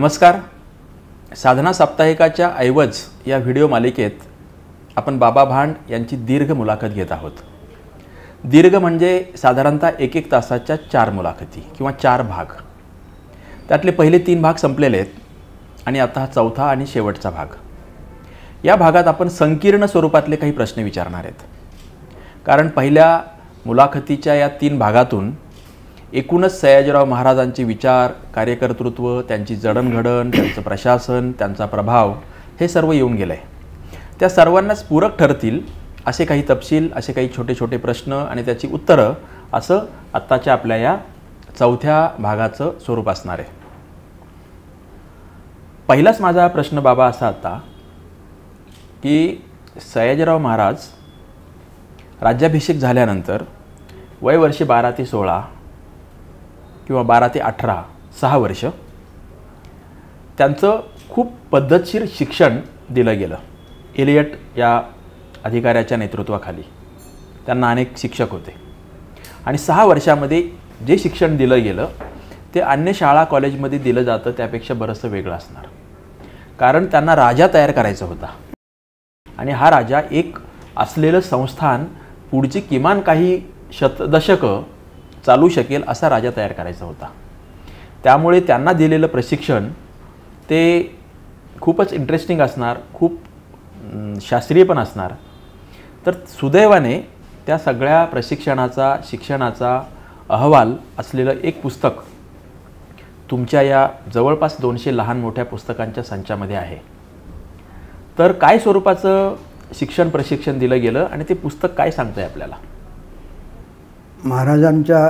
नमस्कार. साधना साप्ताहिकाच्या ऐवज या व्हिडिओ मालिकेत आपण बाबा भांड यांची दीर्घ मुलाखत घेत आहोत. दीर्घ म्हणजे साधारणतः 1-1 तासाच्या 4 मुलाखती किंवा 4 भाग. त्यातले पहिले 3 भाग संपलेले आहेत आणि आता हा चौथा आणि शेवटचा भाग. या भागात आपण संकीर्ण स्वरूपातले काही प्रश्न विचारणार आहेत. कारण पहिल्या मुलाखतीच्या या 3 भागातून एकूणच सयाजीराव महाराजांचे विचार, कार्यकर्तृत्व, त्यांची जडणघडण, त्यांचं प्रशासन, त्यांचा प्रभाव हे सर्व येऊन गेलं आहे. त्या सर्वांनाच पूरक ठरतील असे काही तपशील, असे काही छोटे छोटे प्रश्न आणि त्याची उत्तरं, असं आत्ताच्या आपल्या या चौथ्या भागाचं स्वरूप असणार आहे. पहिलाच माझा प्रश्न बाबा असा होता की सयाजीराव महाराज राज्याभिषेक झाल्यानंतर वय वर्षे 12 ते 16 किंवा 12 ते 18, 6 वर्ष त्यांचं खूप पद्धतशीर शिक्षण दिलं गेलं. एलियट या अधिकाऱ्याच्या नेतृत्वाखाली त्यांना अनेक शिक्षक होते आणि 6 वर्षामध्ये जे शिक्षण दिलं गेलं ते अन्य शाळा कॉलेजमध्ये दिलं जातं त्यापेक्षा बरंचसं वेगळं असणार. कारण त्यांना राजा तयार करायचा होता आणि हा राजा एक असलेलं संस्थान पुढची किमान काही दशकं चालू शकेल असा राजा तयार करायचा होता. त्यामुळे त्यांना दिलेलं प्रशिक्षण ते खूपच इंटरेस्टिंग असणार, खूप शास्त्रीय पण असणार. तर सुदैवाने त्या सगळ्या प्रशिक्षणाचा, शिक्षणाचा अहवाल असलेलं एक पुस्तक तुमच्या या जवळपास 200 लहान मोठ्या पुस्तकांच्या संचामध्ये आहे. तर काय स्वरूपाचं शिक्षण प्रशिक्षण दिलं गेलं आणि ते पुस्तक काय सांगतंय आपल्याला? महाराजांच्या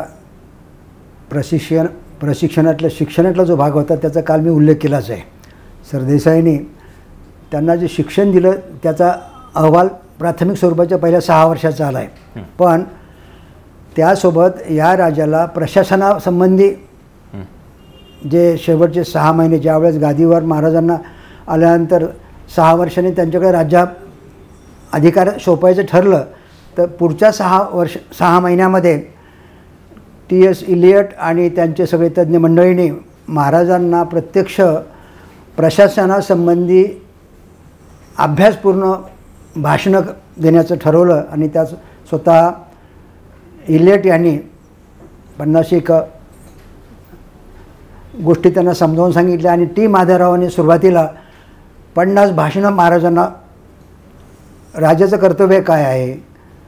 प्रशिक्षणातल्या शिक्षणातला जो भाग होता त्याचा काल मी उल्लेख केलाच आहे. सरदेसाईंनी त्यांना जे शिक्षण दिलं त्याचा अहवाल प्राथमिक स्वरूपाच्या पहिल्या 6 वर्षाचा आला आहे. पण त्यासोबत या राजाला प्रशासनासंबंधी जे शेवटचे 6 महिने, ज्यावेळेस गादीवर महाराजांना आल्यानंतर 6 वर्षांनी त्यांच्याकडे राज्य अधिकार सोपायचं ठरलं, तर पुढच्या 6 महिन्यामध्ये T.S. इलियट आणि त्यांचे सगळे तज्ज्ञ मंडळींनी महाराजांना प्रत्यक्ष प्रशासनासंबंधी अभ्यासपूर्ण भाषणं देण्याचं ठरवलं आणि त्यात स्वतः इलियट यांनी 50 गोष्टी त्यांना समजावून सांगितल्या आणि टी माधवरावांनी सुरुवातीला 50 भाषणं महाराजांना राजाचं कर्तव्य काय आहे,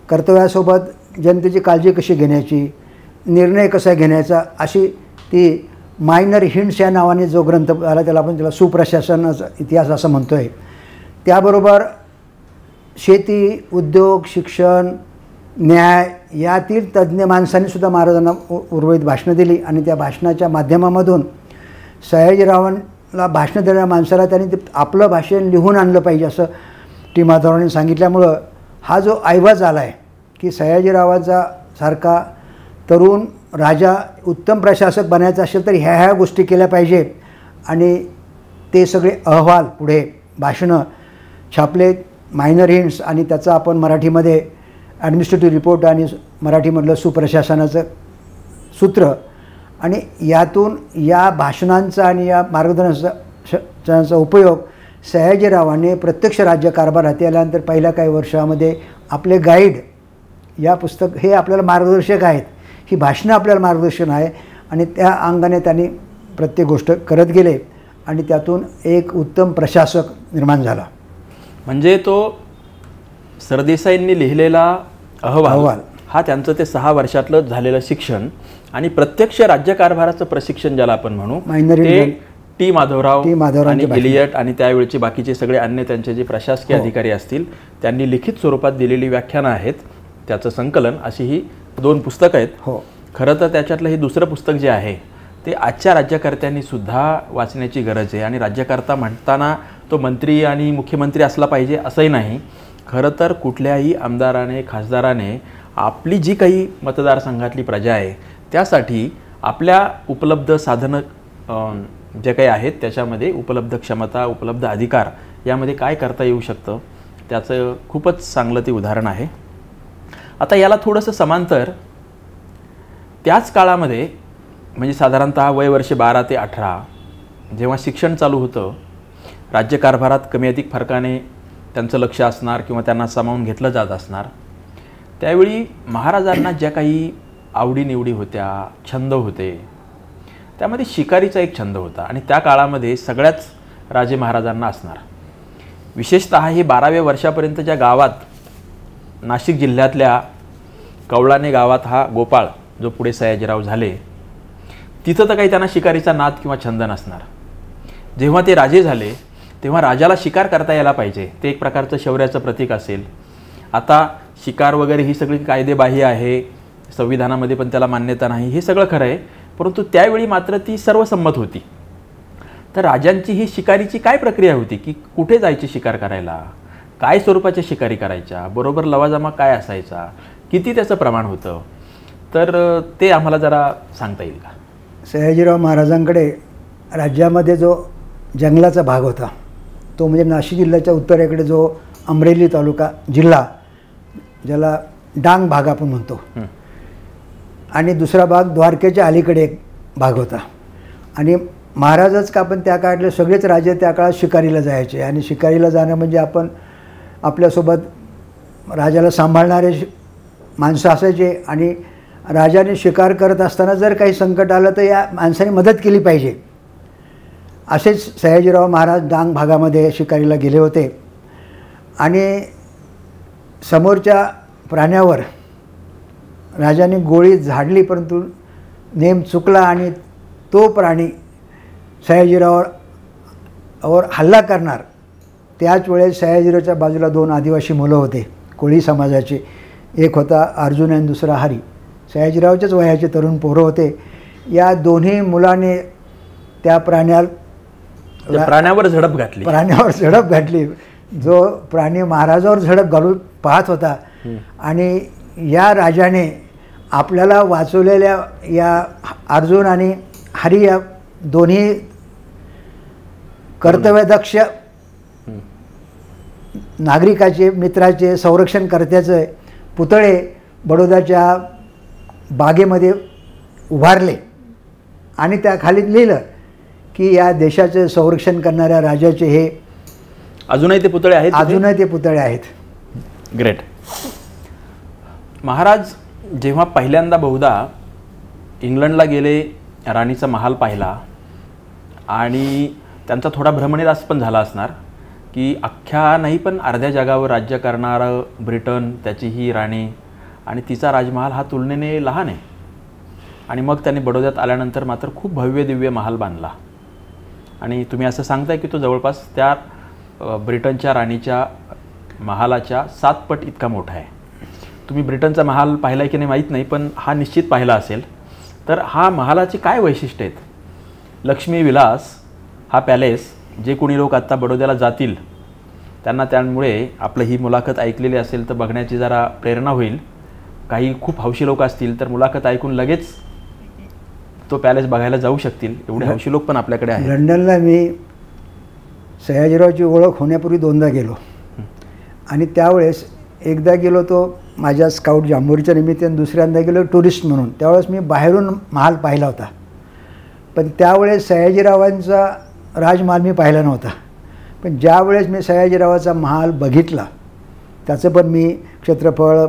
कर्तव्यासोबत जनतेची काळजी कशी घेण्याची, निर्णय कसा घेण्याचा, अशी ती मायनर हिंट्स या नावाने जो ग्रंथ आला त्याला आपण सुप्रशासनाचा इतिहास असं म्हणतो आहे. त्याबरोबर शेती, उद्योग, शिक्षण, न्याय यातील तज्ज्ञ माणसांनीसुद्धा महाराजांना उर्वरित भाषणं दिली आणि त्या भाषणाच्या माध्यमामधून सयाजीरावांना भाषणं देणाऱ्या माणसाला त्यांनी ते आपलं भाषण लिहून आणलं पाहिजे असं टी माधवरावांनी सांगितल्यामुळं हा जो ऐवज आला आहे की सयाजीरावांचा सारखा तरुण राजा उत्तम प्रशासक बनायचा असेल तर ह्या गोष्टी केल्या पाहिजेत आणि ते सगळे अहवाल पुढे भाषणं छापले, मायनर हिंट्स, आणि त्याचा आपण मराठीमध्ये ॲडमिनिस्ट्रेटिव्ह रिपोर्ट आणि मराठीमधलं सुप्रशासनाचं सूत्र, आणि यातून या भाषणांचा आणि या मार्गदर्शनाचा उपयोग सयाजीरावांनी प्रत्यक्ष राज्यकारभार हाती आल्यानंतर पहिल्या काही वर्षामध्ये आपले गाईड या पुस्तक हे आपल्याला मार्गदर्शक आहेत, ही भाषणं आपल्याला मार्गदर्शन आहे आणि त्या अंगाने त्यांनी प्रत्येक गोष्ट करत गेले आणि त्यातून एक उत्तम प्रशासक निर्माण झाला. म्हणजे तो सरदेसाईंनी लिहिलेला अहवाल हा त्यांचं ते 6 वर्षातलं झालेलं शिक्षण आणि प्रत्यक्ष राज्यकारभाराचं प्रशिक्षण ज्याला आपण म्हणू, ते टी माधवराव आणि इलियट आणि त्यावेळचे बाकीचे सगळे अन्य त्यांचे जे प्रशासकीय अधिकारी असतील त्यांनी लिखित स्वरूपात दिलेली व्याख्यानं आहेत, त्याचं संकलन, अशी ही 2 पुस्तकं आहेत. खरं तर त्याच्यातलं हे दुसरं पुस्तक जे आहे ते आजच्या राज्यकर्त्यांनी सुद्धा वाचण्याची गरज आहे. आणि राज्यकर्ता म्हणताना तो मंत्री आणि मुख्यमंत्री असला पाहिजे असंही नाही. खरं तर कुठल्याही आमदाराने, खासदाराने आपली जी काही मतदारसंघातली प्रजा आहे त्यासाठी आपल्या उपलब्ध साधनं जे काही आहेत त्याच्यामध्ये उपलब्ध क्षमता, उपलब्ध अधिकार यामध्ये काय करता येऊ शकतं त्याचं खूपच चांगलं ते उदाहरण आहे. आता याला थोडंसं समांतर त्याच काळामध्ये म्हणजे साधारणतः वय वर्षे 12 ते 18 जेव्हा शिक्षण चालू होतं, राज्यकारभारात कमी अधिक फरकाने त्यांचं लक्ष असणार किंवा त्यांना सामावून घेतलं जात असणार, त्यावेळी महाराजांना ज्या काही आवडीनिवडी होत्या, छंद होते, त्यामध्ये शिकारीचा एक छंद होता आणि त्या काळामध्ये सगळ्याच राजे महाराजांना असणार. विशेषतः हे 12व्या वर्षापर्यंत ज्या गावात नाशिक जिल्ह्यातल्या कवळाणे गावात हा गोपाळ जो पुढे सयाजीराव झाले, तिथं तर काही त्यांना शिकारीचा नाद किंवा छंद नसणार. जेव्हा ते राजे झाले तेव्हा राजाला शिकार करता यायला पाहिजे, ते एक प्रकारचं शौर्याचं प्रतीक असेल. आता शिकार वगैरे ही सगळी कायदेबाह्य आहे, संविधानामध्ये पण त्याला मान्यता नाही, हे सगळं खरं आहे, परंतु त्यावेळी मात्र ती सर्वसंमत होती. तर राजांची ही शिकारीची काय प्रक्रिया होती, की कुठे जायची शिकार करायला, काय स्वरूपाच्या शिकारी करायच्या, बरोबर लवाजमा काय असायचा, किती त्याचं प्रमाण होतं, तर ते आम्हाला जरा सांगता येईल का? सयाजीराव महाराजांकडे राज्यामध्ये जो जंगलाचा भाग होता तो म्हणजे नाशिक जिल्ह्याच्या उत्तरेकडे जो अमरेली तालुका जिल्हा, ज्याला डांग भाग आपण म्हणतो, आणि दुसरा भाग द्वारकेच्या अलीकडे एक भाग होता. आणि महाराजच का, पण त्या काळातले सगळेच राजे त्या काळात शिकारीला जायचे. आणि शिकारीला जाणं म्हणजे आपण आपल्यासोबत राजाला सांभाळणारे माणसं असायचे, आणि राजाने शिकार करत असताना जर काही संकट आलं तर या माणसाने मदत केली पाहिजे. असेच सयाजीराव महाराज डांग भागामध्ये शिकारीला गेले होते आणि समोरच्या प्राण्यावर राजाने गोळी झाडली, परंतु नेम चुकला आणि तो प्राणी सयाजीरावावर हल्ला करणार. त्याच वेळेस सयाजीरावच्या बाजूला 2 आदिवासी मुलं होते कोळी समाजाचे, एक होता अर्जुन आणि दुसरा हरी. सयाजीरावच्याच वयाचे तरुण पोरं होते. या दोन्ही मुलाने त्या प्राण्यावर झडप घातली. जो प्राणी महाराजावर झडप घालून पाहत होता, आणि या राजाने आपल्याला वाचवलेल्या या अर्जुन आणि हरी या दोन्ही कर्तव्यदक्ष नागरिकाचे, मित्राचे, संरक्षणकर्त्याचे पुतळे बडोद्याच्या बागेमध्ये उभारले आणि त्या खाली लिहिलं की या देशाचे संरक्षण करणाऱ्या राजाचे हे अजूनही ते पुतळे आहेत. ग्रेट. महाराज जेव्हा पहिल्यांदा बहुधा इंग्लंडला गेले, राणीचा महाल पाहिला आणि त्यांचा थोडा भ्रमनिरास पण झाला असणार की अख्ख्या नाही पण अर्ध्या जगावर राज्य करणारं ब्रिटन, त्याची ही राणी आणि तिचा राजमहाल हा तुलनेने लहान आहे. आणि मग त्यांनी बडोद्यात आल्यानंतर मात्र खूप भव्य दिव्य महाल बांधला. आणि तुम्ही असं सांगताय की तो जवळपास त्या ब्रिटनच्या राणीच्या महालाच्या 7 पट इतका मोठा आहे. तुम्ही ब्रिटनचा महाल पाहिला आहे की नाही माहीत नाही, पण हा निश्चित पाहिला असेल. तर हा महालाची काय वैशिष्ट्य आहेत? लक्ष्मी विलास हा पॅलेस, जे कोणी लोक आत्ता बडोद्याला जातील त्यांना त्यामुळे आपलं ही मुलाखत ऐकलेली असेल तर बघण्याची जरा प्रेरणा होईल. काही खूप हौशी लोक असतील तर मुलाखत ऐकून लगेच तो पॅलेस बघायला जाऊ शकतील, एवढे हौशी लोक पण आपल्याकडे आहेत. लंडनला मी सयाजीरावची ओळख होण्यापूर्वी 2दा गेलो आणि त्यावेळेस एकदा गेलो तो माझ्या स्काउट जांभूरीच्या निमित्ताने, दुसऱ्यांदा गेलो टुरिस्ट म्हणून. त्यावेळेस मी बाहेरून महाल पाहिला होता, पण त्यावेळेस सयाजीरावांचा राजमहाल मी पाहिला नव्हता. पण ज्यावेळेस मी सयाजीरावाचा महाल बघितला, त्याचं पण मी क्षेत्रफळ,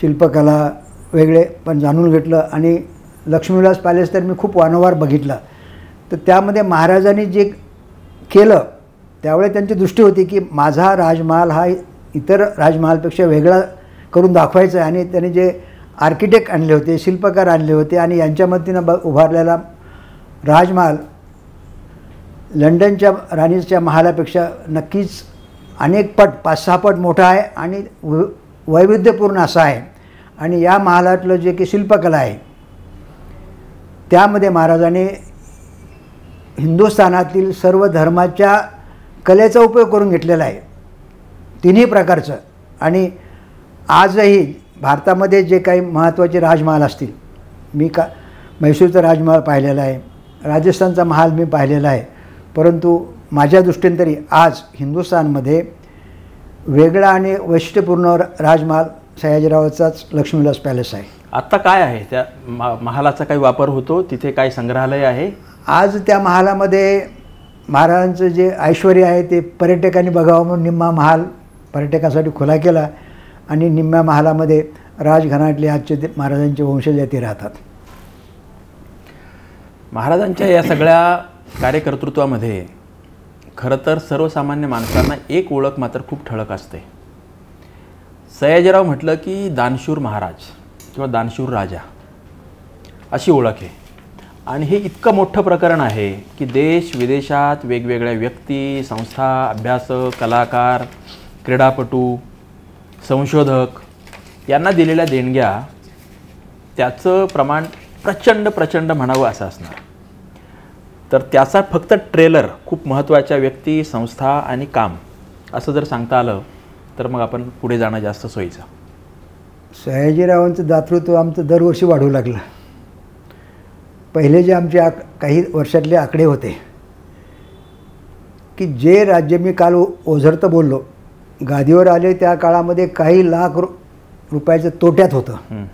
शिल्पकला वेगळे पण जाणून घेतलं. आणि लक्ष्मीविलास पॅलेस तर मी खूप वारंवार बघितला. तर त्यामध्ये महाराजांनी जे केलं त्यावेळेस त्यांची दृष्टी होती की माझा राजमहाल हा इतर राजमहालपेक्षा वेगळा करून दाखवायचा आहे. आणि त्यांनी जे आर्किटेक्ट आणले होते, शिल्पकार आणले होते आणि यांच्या मदतीनं उभारलेला राजमहाल लंडनच्या राणीच्या महालापेक्षा नक्कीच अनेक पट, 5-6 पट मोठा आहे आणि वैविध्यपूर्ण असा आहे. आणि या महालातलं जे की शिल्पकला आहे त्यामध्ये महाराजांनी हिंदुस्थानातील सर्व धर्माच्या कलेचा उपयोग करून घेतलेला आहे, तिन्ही प्रकारचं. आणि आजही भारतामध्ये जे काही महत्त्वाचे राजमहाल असतील, मी म्हैसूरचा राजमहाल पाहिलेला आहे, राजस्थानचा महाल मी पाहिलेला आहे, परंतु माझ्या दृष्टीने तरी आज हिंदुस्थानमध्ये वेगळा आणि वैशिष्ट्यपूर्ण राजमहाल सयाजीरावाचाच लक्ष्मीविलास पॅलेस आहे. आत्ता काय आहे त्या महालाचा काही वापर होतो? तिथे काय संग्रहालय आहे? आज त्या महालामध्ये महाराजांचं जे ऐश्वर आहे ते पर्यटकांनी बघावं म्हणून निम्मा महाल पर्यटकांसाठी खुला केला आणि निम्म्या महालामध्ये राजघराण्यातले आजचे ते महाराजांचे वंशज ते राहतात. महाराजांच्या या सगळ्या कार्यकर्तृत्वामध्ये खरं तर सर्वसामान्य माणसांना एक ओळख मात्र खूप ठळक असते. सयाजीराव म्हटलं की दानशूर महाराज किंवा दानशूर राजा अशी ओळख आहे. आणि हे इतकं मोठं प्रकरण आहे की देश विदेशात वेगवेगळ्या व्यक्ती, संस्था, अभ्यासक, कलाकार, क्रीडापटू, संशोधक यांना दिलेल्या देणग्या त्याचं प्रमाण प्रचंड म्हणावं असं असणार. तर त्याचा फक्त ट्रेलर खूप महत्त्वाच्या व्यक्ती, संस्था आणि काम असं जर सांगता आलं तर मग आपण पुढे जाणं जास्त सोयीचं. सयाजीरावांचं दातृत्व आमचं दरवर्षी वाढू लागलं. पहिले जे आमचे काही वर्षातले आकडे होते की जे राज्य मी काल ओझरतं बोललो गादीवर आले त्या काळामध्ये काही लाख रुपयाचं तोट्यात होतं.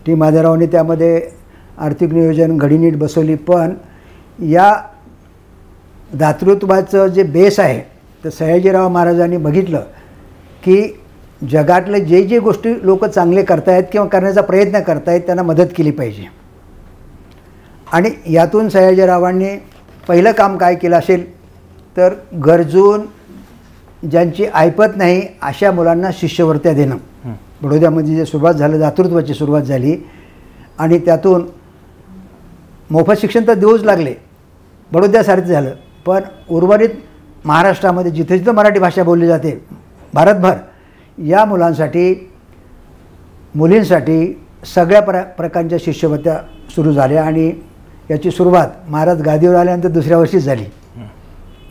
टी माधवरावने त्यामध्ये आर्थिक नियोजन घडी नीट बसवली. पण या दातृत्वाचं जे बेस आहे तर सयाजीराव महाराजांनी बघितलं की जगातले जे जे गोष्टी लोक चांगले करतायत किंवा करण्याचा प्रयत्न करतायत त्यांना मदत केली पाहिजे. आणि यातून सयाजीरावांनी पहिलं काम काय केलं असेल तर गरजून ज्यांची ऐपत नाही अशा मुलांना शिष्यवृत्त्या देणं. बडोद्यामध्ये जे सुरुवात झालं, दातृत्वाची सुरुवात झाली आणि त्यातून मोफत शिक्षण तर देऊच लागले, बडोद्यासारखं झालं. पण उर्वरित महाराष्ट्रामध्ये जिथे जिथं मराठी भाषा बोलली जाते भारतभर या मुलांसाठी, मुलींसाठी सगळ्या प्रकारच्या शिष्यवृत्त्या सुरू झाल्या. आणि याची सुरुवात महाराज गादीवर आल्यानंतर दुसऱ्या वर्षीच झाली.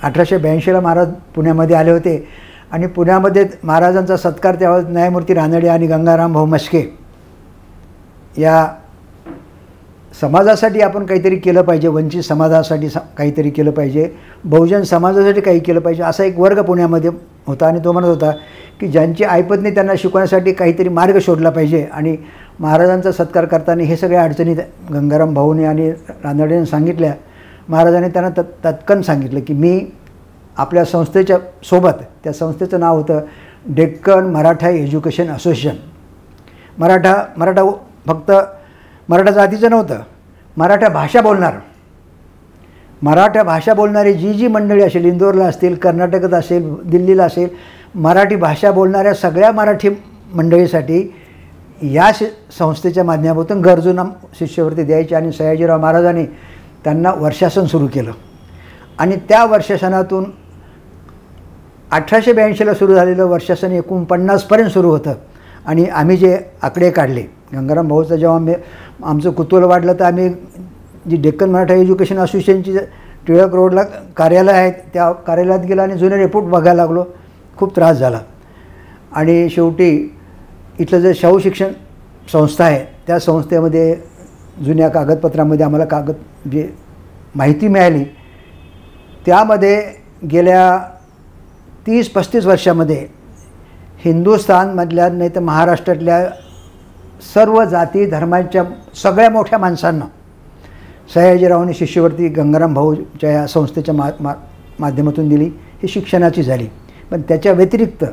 1882ला महाराज पुण्यामध्ये आले होते आणि पुण्यामध्ये महाराजांचा सत्कार त्यावेळेस न्यायमूर्ती रानडे आणि गंगाराम भाऊ मस्के या समाजासाठी आपण काहीतरी केलं पाहिजे, वंचित समाजासाठी काहीतरी केलं पाहिजे, बहुजन समाजासाठी काही केलं पाहिजे असा एक वर्ग पुण्यामध्ये होता. आणि तो म्हणत होता की ज्यांची ऐपत नाही त्यांना शिकवण्यासाठी काहीतरी मार्ग शोधला पाहिजे. आणि महाराजांचा सत्कार करताना हे सगळ्या अडचणी गंगाराम भाऊने आणि रानडेने सांगितल्या. महाराजांनी त्यांना तत्कन सांगितलं की मी आपल्या संस्थेच्या सोबत, त्या संस्थेचं नाव होतं डेक्कन मराठा एज्युकेशन असोसिएशन. मराठा फक्त मराठा जातीचं नव्हतं, मराठा भाषा बोलणारी जी मंडळी असेल, इंदोरला असतील, कर्नाटकात असेल, दिल्लीला असेल, मराठी भाषा बोलणाऱ्या सगळ्या मराठी मंडळीसाठी या संस्थेच्या माध्यमातून गरजूंना शिष्यवृत्ती द्यायची. आणि सयाजीराव महाराजांनी त्यांना वर्षासन सुरू केलं. आणि त्या वर्षासनातून 1882ला सुरू झालेलं वर्षासन 49पर्यंत सुरू होतं. आणि आम्ही जे आकडे काढले, गंगाराम भाऊचं जेव्हा आमचं कुतूहल वाढलं तर आम्ही जी डेक्कन मराठा एज्युकेशन असोसिएशनची टिळक रोडला कार्यालय आहे त्या कार्यालयात गेलो आणि जुने रिपोर्ट बघायला लागलो. खूप त्रास झाला. आणि शेवटी इथलं जे शाहू शिक्षण संस्था आहे त्या संस्थेमध्ये जुन्या कागदपत्रामध्ये आम्हाला जे माहिती मिळाली त्यामध्ये गेल्या 30-35 वर्षामध्ये हिंदुस्थानमधल्या नाही तर महाराष्ट्रातल्या सर्व जाती धर्मांच्या सगळ्या मोठ्या माणसांना सयाजीरावांनी शिष्यवृत्ती गंगाराम भाऊच्या या संस्थेच्या माध्यमातून दिली. ही शिक्षणाची झाली. पण त्याच्या व्यतिरिक्त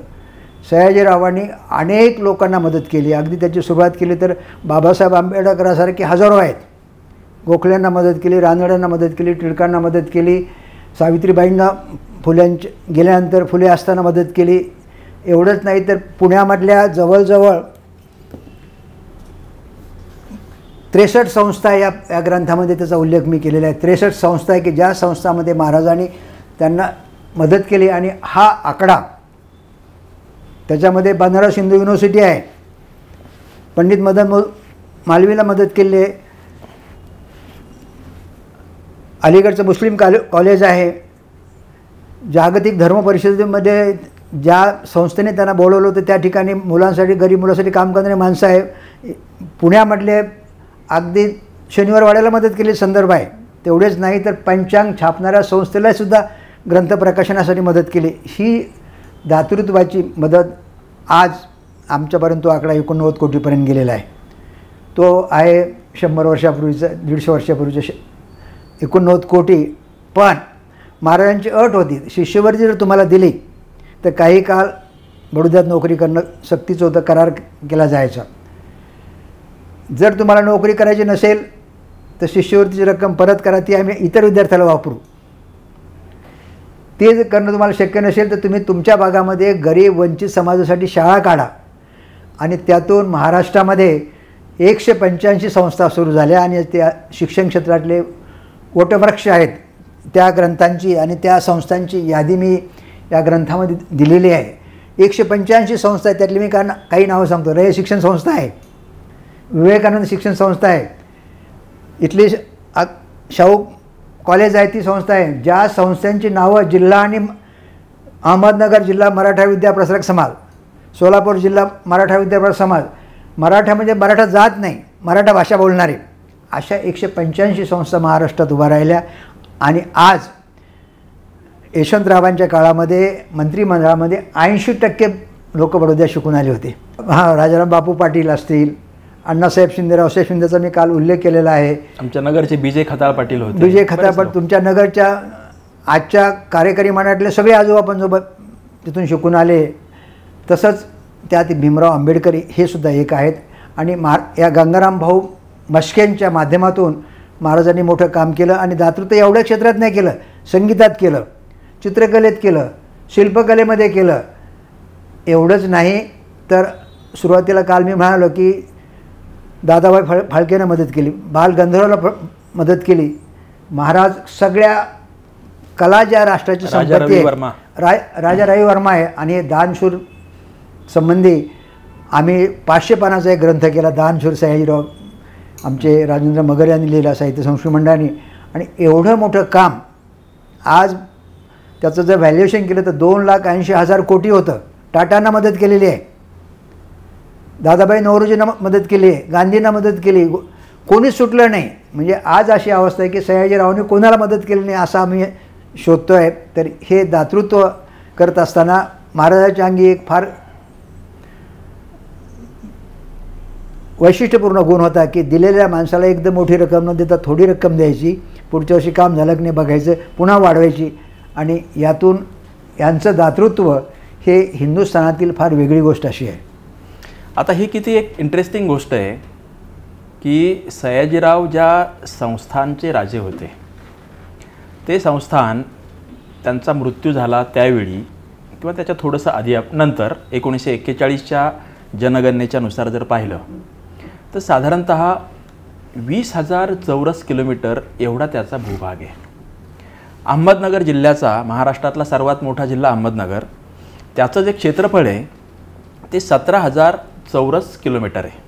सयाजीरावांनी अनेक लोकांना मदत केली. अगदी त्याची सुरुवात केली तर बाबासाहेब आंबेडकरांसारखे हजारो आहेत. गोखल्यांना मदत केली, रानड्यांना मदत केली, टिळकांना मदत केली, सावित्रीबाईंना गेल्यानंतर फुले असताना मदत केली. एवढंच नाही तर पुण्यामधल्या जवळजवळ 63 संस्था या ग्रंथामध्ये त्याचा उल्लेख मी केलेला आहे. 63 संस्था आहे की ज्या संस्थांमध्ये महाराजांनी त्यांना मदत केली. आणि हा आकडा त्याच्यामध्ये बनारस हिंदू युनिव्हर्सिटी आहे, पंडित मदन मालवीला मदत केली आहे, अलीगडचं मुस्लिम कॉलेज आहे, जागतिक धर्म परिषदेमध्ये ज्या संस्थेने त्यांना बोलवलं होतं त्या ठिकाणी मुलांसाठी, गरीब मुलांसाठी काम करणारी माणसं आहे. पुण्यामधले अगदी शनिवारवाड्याला मदत केली संदर्भ आहे. तेवढेच नाही तर पंचांग छापणाऱ्या संस्थेलासुद्धा ग्रंथ प्रकाशनासाठी मदत केली. ही दातृत्वाची मदत आज आमच्यापर्यंत तो आकडा 89 कोटीपर्यंत गेलेला आहे. तो आहे 100 वर्षापूर्वीचं, 150 वर्षापूर्वीचं 89 कोटी. पण महाराजांची अट होती, शिष्यवृत्ती जर तुम्हाला दिली तर काही काळ बडोद्यात नोकरी करणं सक्तीचं होतं, करार केला जायचा. जर तुम्हाला नोकरी करायची नसेल तर शिष्यवृत्तीची रक्कम परत करा, ती आम्ही इतर विद्यार्थ्याला वापरू. ते जर करणं तुम्हाला शक्य नसेल तर तुम्ही तुमच्या भागामध्ये गरीब वंचित समाजासाठी शाळा काढा. आणि त्यातून महाराष्ट्रामध्ये 185 संस्था सुरू झाल्या आणि त्या शिक्षण क्षेत्रातले वटवृक्ष आहेत त्या ग्रंथांची आणि त्या संस्थांची यादी मी या ग्रंथामध्ये दिलेली आहे. 185 संस्था आहेत, त्यातली मी काही नावं सांगतो. रय शिक्षण संस्था आहे, विवेकानंद शिक्षण संस्था आहे, इथली शाहू कॉलेज आहे ती संस्था आहे. ज्या संस्थांची नावं जिल्हा आणि अहमदनगर जिल्हा मराठा विद्याप्रसारक समाज, सोलापूर जिल्हा मराठा विद्याप्रसारक समाज, मराठा म्हणजे मराठा जात नाही, मराठा भाषा बोलणारे, अशा 185 संस्था महाराष्ट्रात उभा राहिल्या. आणि आज यशवंतरावांच्या काळामध्ये मंत्रिमंडळामध्ये 80% लोक बडोद्यात शिकून आले होते. राजाराम बापू पाटील असतील, अण्णासाहेब शिंदे, रावसाहेब शिंदेचा मी काल उल्लेख केलेला आहे. आमच्या नगरचे बीजे खताळ पाटील होते. बीजे खताळ पाटील तुमच्या नगरच्या आजच्या कार्यकारी मंडळातले सगळे आजोबा पंजोबा तिथून शिकून आले. तसंच त्यात भीमराव आंबेडकर हे सुद्धा एक आहेत. आणि या गंगाराम भाऊ मस्केंच्या माध्यमातून महाराजांनी मोठं काम केलं. आणि दातृत्व एवढ्या क्षेत्रात नाही केलं, संगीतात केलं, चित्रकलेत केलं, शिल्पकलेमध्ये केलं. एवढंच नाही तर सुरुवातीला काल मी म्हणालो की दादाभाई फाळकेनं मदत केली, बाल गंधर्वला मदत केली. महाराज सगळ्या कला ज्या राष्ट्राची संपत्ती आहे, राजा रवी वर्मा आहे. आणि दानशूर संबंधी आम्ही 500 पानाचा एक ग्रंथ केला, दानशूर सयाजीराव आमचे राजेंद्र मगर यांनी लिहिला साहित्य संस्कृती मंडळाने. आणि एवढं मोठं काम आज त्याचं जर व्हॅल्युएशन केलं तर 2,80,000 कोटी होतं. टाटांना मदत केलेली आहे, दादाभाई नौरोजींना मदत केली आहे, गांधींना मदत केली, कोणीच सुटलं नाही. म्हणजे आज अशी अवस्था आहे की सयाजीरावांनी कोणाला मदत केली नाही असं आम्ही शोधतो आहे. तर हे दातृत्व करत असताना महाराजांच्या अंगी एक फार वैशिष्ट्यपूर्ण गुण होता की दिलेल्या माणसाला एकदम मोठी रक्कम न देता थोडी रक्कम द्यायची, पुढच्या वर्षी काम झालं की नाही बघायचं, पुन्हा वाढवायची. आणि यातून यांचं दातृत्व हे हिंदुस्थानातील फार वेगळी गोष्ट अशी आहे. आता ही किती एक इंटरेस्टिंग गोष्ट आहे की सयाजीराव ज्या संस्थानचे राजे होते ते संस्थान त्यांचा मृत्यू झाला त्यावेळी किंवा त्याच्या थोडंसं आधी नंतर 1941च्या जनगणनेच्या नुसार जर पाहिलं तर साधारणत 20,000 चौरस किलोमीटर एवढा त्याचा भूभाग आहे. अहमदनगर जिल्ह्याचा, महाराष्ट्रातला सर्वात मोठा जिल्हा अहमदनगर, त्याचं जे क्षेत्रफळ आहे ते 17,000 चौरस किलोमीटर आहे.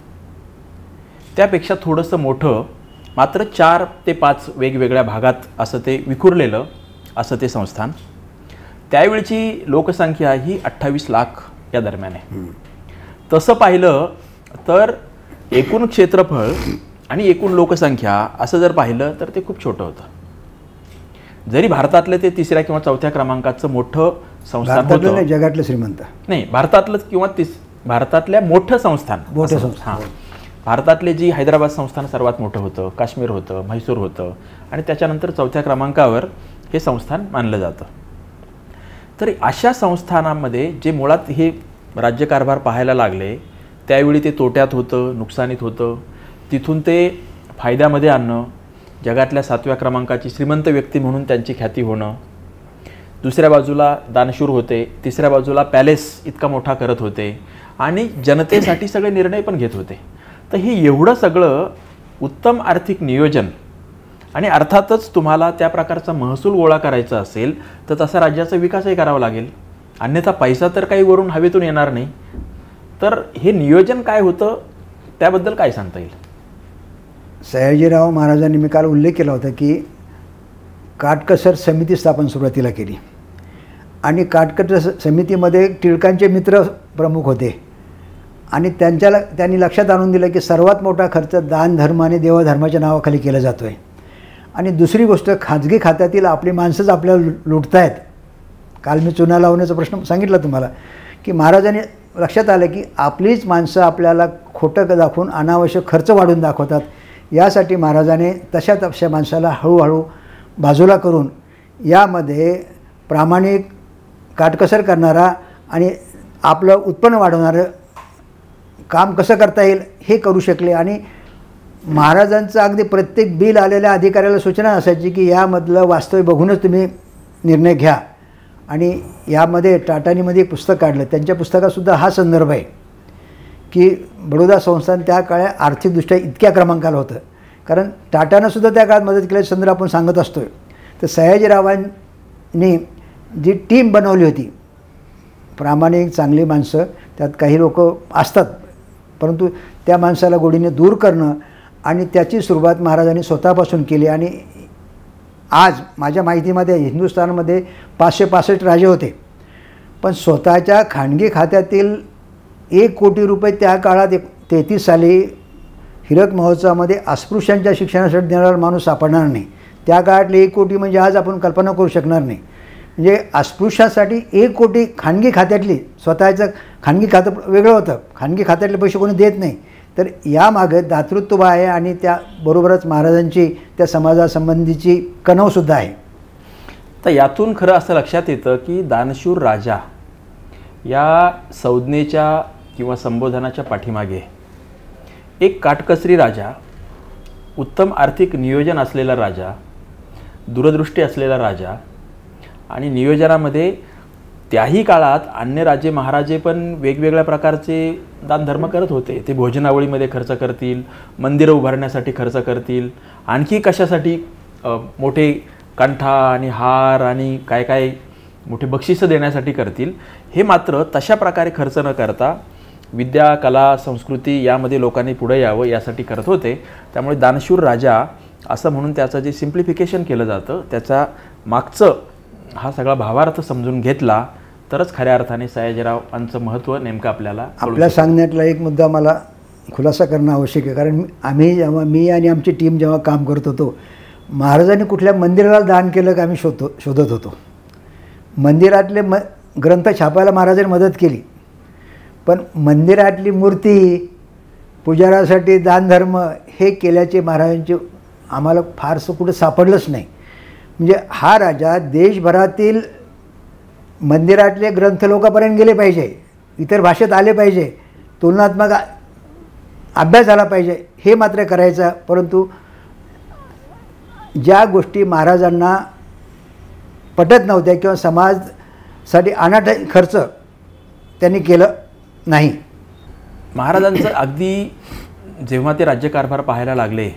त्यापेक्षा थोडंसं मोठं, मात्र 4 ते 5 वेगवेगळ्या भागात असं ते विखुरलेलं असं ते संस्थान. त्यावेळची लोकसंख्या ही 28 लाख या दरम्यान आहे. तसं पाहिलं तर एकूण क्षेत्रफळ आणि एकूण लोकसंख्या असं जर पाहिलं तर ते खूप छोटं होतं. जरी भारतातलं ते 3ऱ्या किंवा 4थ्या क्रमांकाचं मोठं संस्थान होतं, जगातलं श्रीमंत नाही, भारतातलं किंवा भारतातल्या मोठं संस्थान, हां, भारतातले जी हैदराबाद संस्थान सर्वात मोठं होतं, काश्मीर होतं, म्हैसूर होतं आणि त्याच्यानंतर 4थ्या क्रमांकावर हे संस्थान मानलं जातं. तर अशा संस्थानामध्ये जे मुळात हे राज्यकारभार पाहायला लागले त्यावेळी ते तोट्यात होतं, नुकसानीत होतं. तिथून ते फायद्यामध्ये आणणं, जगातल्या 7व्या क्रमांकाची श्रीमंत व्यक्ती म्हणून त्यांची ख्याती होणं, दुसऱ्या बाजूला दानशूर होते, तिसऱ्या बाजूला पॅलेस इतका मोठा करत होते आणि जनतेसाठी सगळे निर्णय पण घेत होते. तर हे एवढं सगळं उत्तम आर्थिक नियोजन आणि अर्थातच तुम्हाला त्या प्रकारचा महसूल गोळा करायचा असेल तर तसा राज्याचा विकासही करावा लागेल, अन्यथा पैसा तर काही वरून हवेतून येणार नाही. तर हे नियोजन काय होतं त्याबद्दल काय सांगता येईल? सयाजीराव महाराजांनी मी काल उल्लेख केला होता की काटकसर समिती स्थापन सुरुवातीला केली आणि काटकसर समितीमध्ये टिळकांचे मित्र प्रमुख होते आणि त्यांनी लक्षात आणून दिलं की सर्वात मोठा खर्च दान धर्म आणि देवधर्माच्या नावाखाली केला जातो आहे. आणि दुसरी गोष्ट, खाजगी खात्यातील आपली माणसंच आपल्याला लुटतायत. काल मी चुना लावण्याचा प्रश्न सांगितला तुम्हाला की महाराजांनी लक्षात आलं की आपलीच माणसं आपल्याला खोटं दाखवून अनावश्यक खर्च वाढून दाखवतात. यासाठी महाराजाने तशा माणसाला हळूहळू बाजूला करून यामध्ये प्रामाणिक काटकसर करणारा आणि आपलं उत्पन्न वाढवणारं काम कसं करता येईल हे करू शकले. आणि महाराजांचं अगदी प्रत्येक बिल आलेल्या अधिकाऱ्याला सूचना असायची की यामधलं वास्तव बघूनच तुम्ही निर्णय घ्या. आणि यामध्ये टाटानीमध्ये एक पुस्तक काढलं, त्यांच्या पुस्तकातसुद्धा हा संदर्भ आहे की बडोदा संस्थान त्या काळात आर्थिकदृष्ट्या इतक्या क्रमांकाला होतं, कारण टाटानंसुद्धा त्या काळात मदत केल्याचे संदर्भ आपण सांगत असतो. तर सयाजीरावांनी जी टीम बनवली होती, प्रामाणिक चांगली माणसं, त्यात काही लोक असतात, परंतु त्या माणसाला गोडीने दूर करणं आणि त्याची सुरुवात महाराजांनी स्वतःपासून केली. आणि आज माझ्या माहितीमध्ये हिंदुस्थानमध्ये 565 राजे होते, पण स्वतःच्या खानगी खात्यातील 1 कोटी रुपये त्या काळात 33 साली हिरक महोत्सवामध्ये अस्पृश्यांच्या शिक्षणासाठी देणारा माणूस सापडणार नाही. त्या काळातले 1 कोटी म्हणजे आज आपण कल्पना करू शकणार नाही. म्हणजे अस्पृश्यासाठी 1 कोटी खानगी खात्यातली, स्वतःचं खानगी खातं वेगळं होतं, खानगी खात्यातले पैसे कोणी देत नाही. तर यामागे दातृत्व आहे आणि त्याबरोबरच महाराजांची त्या समाजासंबंधीची कणवसुद्धा आहे. तर यातून खरं असं लक्षात येतं की दानशूर राजा या संज्ञेच्या किंवा संबोधनाच्या पाठीमागे एक काटकसरी राजा, उत्तम आर्थिक नियोजन असलेला राजा, दूरदृष्टी असलेला राजा आणि नियोजनामध्ये त्याही काळात अन्य राजे महाराजे पण वेगवेगळ्या प्रकारचे दानधर्म करत होते. ते भोजनावळीमध्ये खर्च करतील, मंदिरं उभारण्यासाठी खर्च करतील, आणखी कशासाठी मोठे कंठा आणि हार आणि काय काय मोठे बक्षिसं देण्यासाठी करतील. हे मात्र तशा प्रकारे खर्च न करता विद्या, कला, संस्कृती यामध्ये लोकांनी पुढे यावं यासाठी करत होते. त्यामुळे दानशूर राजा असं म्हणून त्याचं जे सिम्प्लिफिकेशन केलं जातं, त्याचा मागचं हा सगळा भावार्थ समजून घेतला तरच खऱ्या अर्थाने सयाजीरावांचं महत्त्व नेमकं आपल्या सांगण्यातला एक मुद्दा मला खुलासा करणं आवश्यक आहे. कारण मी आणि आमची टीम जेव्हा काम करत होतो, महाराजांनी कुठल्या मंदिराला दान केलं का आम्ही शोधत होतो. मंदिरातले ग्रंथ छापायला महाराजांनी मदत केली, पण मंदिरातली मूर्ती पुजारासाठी दानधर्म हे केल्याचे महाराजांचे आम्हाला फारसं कुठं सापडलंच नाही. म्हणजे हा राजा देशभरातील मंदिरातले ग्रंथ लोकांपर्यंत गेले पाहिजे, इतर भाषेत आले पाहिजे, तुलनात्मक अभ्यास झाला पाहिजे, हे मात्र करायचं. परंतु ज्या गोष्टी महाराजांना पटत नव्हत्या किंवा समाजासाठी अनाठ खर्च त्यांनी केलं नाही. महाराजांचं अगदी जेव्हा ते राज्यकारभार पाहायला लागले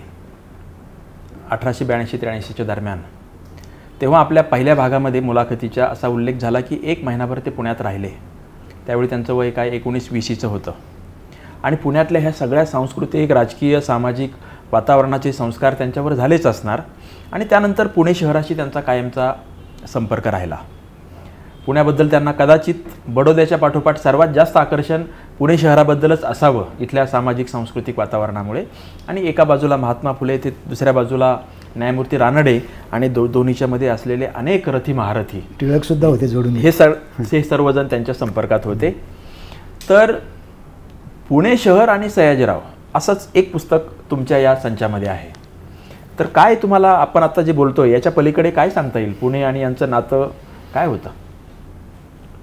1882-83च्या दरम्यान, तेव्हा आपल्या पहिल्या भागामध्ये मुलाखतीच्या असा उल्लेख झाला की 1 महिनाभर ते पुण्यात राहिले. त्यावेळी त्यांचं वय काय 19-20चं होतं. आणि पुण्यातल्या ह्या सगळ्या सांस्कृतिक, राजकीय, सामाजिक वातावरणाचे संस्कार त्यांच्यावर झालेच असणार. आणि त्यानंतर पुणे शहराशी त्यांचा कायमचा संपर्क राहिला. पुण्याबद्दल त्यांना कदाचित बडोद्याच्या पाठोपाठ सर्वात जास्त आकर्षण पुणे शहराबद्दलच असावं, इथल्या सामाजिक सांस्कृतिक वातावरणामुळे. आणि एका बाजूला महात्मा फुले, ते दुसऱ्या बाजूला न्यायमूर्ती रानडे आणि दोन्हीच्यामध्ये असलेले अनेक रथी महारथी, टिळकसुद्धा होते जोडून, हे सर्वजण त्यांच्या संपर्कात होते. तर पुणे शहर आणि सयाजीराव असंच एक पुस्तक तुमच्या या संचामध्ये आहे. तर काय तुम्हाला आपण आता जे बोलतोय याच्या पलीकडे काय सांगता येईल? पुणे आणि यांचं नातं काय होतं?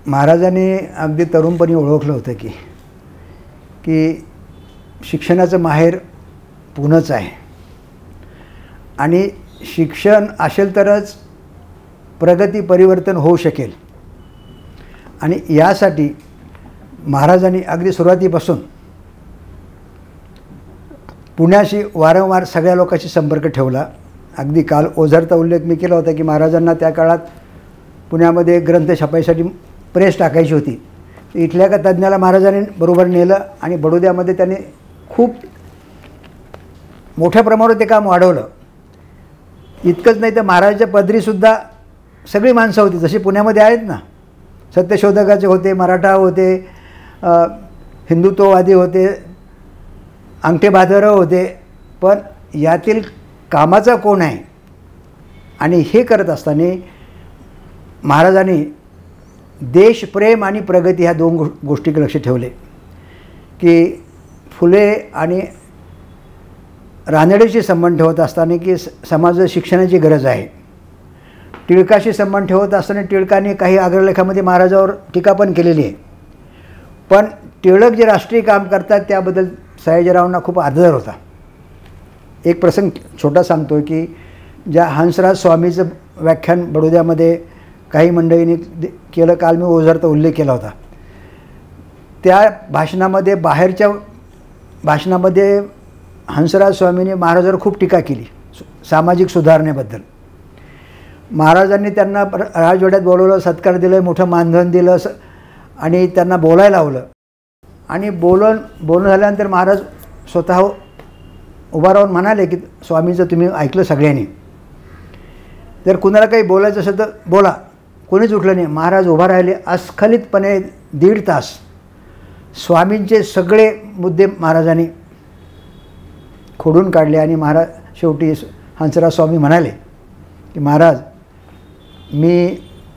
महाराजांनी अगदी तरुणपणी ओळखलं होतं की शिक्षणाचं माहेर पुणंच आहे आणि शिक्षण असेल तरच प्रगती परिवर्तन होऊ शकेल. आणि यासाठी महाराजांनी अगदी सुरुवातीपासून पुण्याशी वारंवार सगळ्या लोकांशी संपर्क ठेवला. अगदी काल ओझरचा उल्लेख मी केला होता की महाराजांना त्या काळात पुण्यामध्ये ग्रंथ छापायसाठी प्रेस टाकायची होती. इथल्या एका तज्ज्ञाला महाराजांनी बरोबर नेलं आणि बडोद्यामध्ये त्यांनी खूप मोठ्या प्रमाणावर ते काम वाढवलं. इतकंच नाही तर महाराजांच्या पदरीसुद्धा सगळी माणसं होती, जशी पुण्यामध्ये आहेत ना, सत्यशोधकाचे होते, मराठा होते, हिंदुत्ववादी होते, अंगठे बाजारं होते. पण यातील कामाचा कोण आहे आणि हे करत असताना महाराजांनी देशप्रेम आणि प्रगती ह्या 2 गोष्टीकडे लक्ष ठेवले. की फुले आणि रानडेशी संबंध ठेवत असताना की समाजात शिक्षणाची गरज आहे टिळकाशी संबंध ठेवत असताना टिळकाने काही अग्रलेखामध्ये महाराजावर टीका पण केलेली आहे. पण टिळक जे राष्ट्रीय काम करतात त्याबद्दल सयाजीरावांना खूप आदर होता. एक प्रसंग छोटा सांगतो की ज्या हंसराज स्वामीचं व्याख्यान बडोद्यामध्ये काही मंडळींनी केलं, काल मी ओझरचा उल्लेख केला होता. त्या भाषणामध्ये बाहेरच्या भाषणामध्ये हंसराज स्वामींनी महाराजांवर खूप टीका केली सामाजिक सुधारणेबद्दल. महाराजांनी त्यांना राजवाड्यात बोलवलं, सत्कार दिलं, मोठं मानधन दिलं आणि त्यांना बोलायला लावलं. आणि बोलून झाल्यानंतर महाराज स्वतः उभा राहून म्हणाले की स्वामीचं तुम्ही ऐकलं सगळ्यांनी, जर कुणाला काही बोलायचं असेल तर बोला. कोणीच उठलं नाही. महाराज उभा राहिले. अस्खलितपणे 1.5 तास स्वामींचे सगळे मुद्दे महाराजांनी खोडून काढले. आणि महाराज शेवटी हंसराज स्वामी म्हणाले की महाराज मी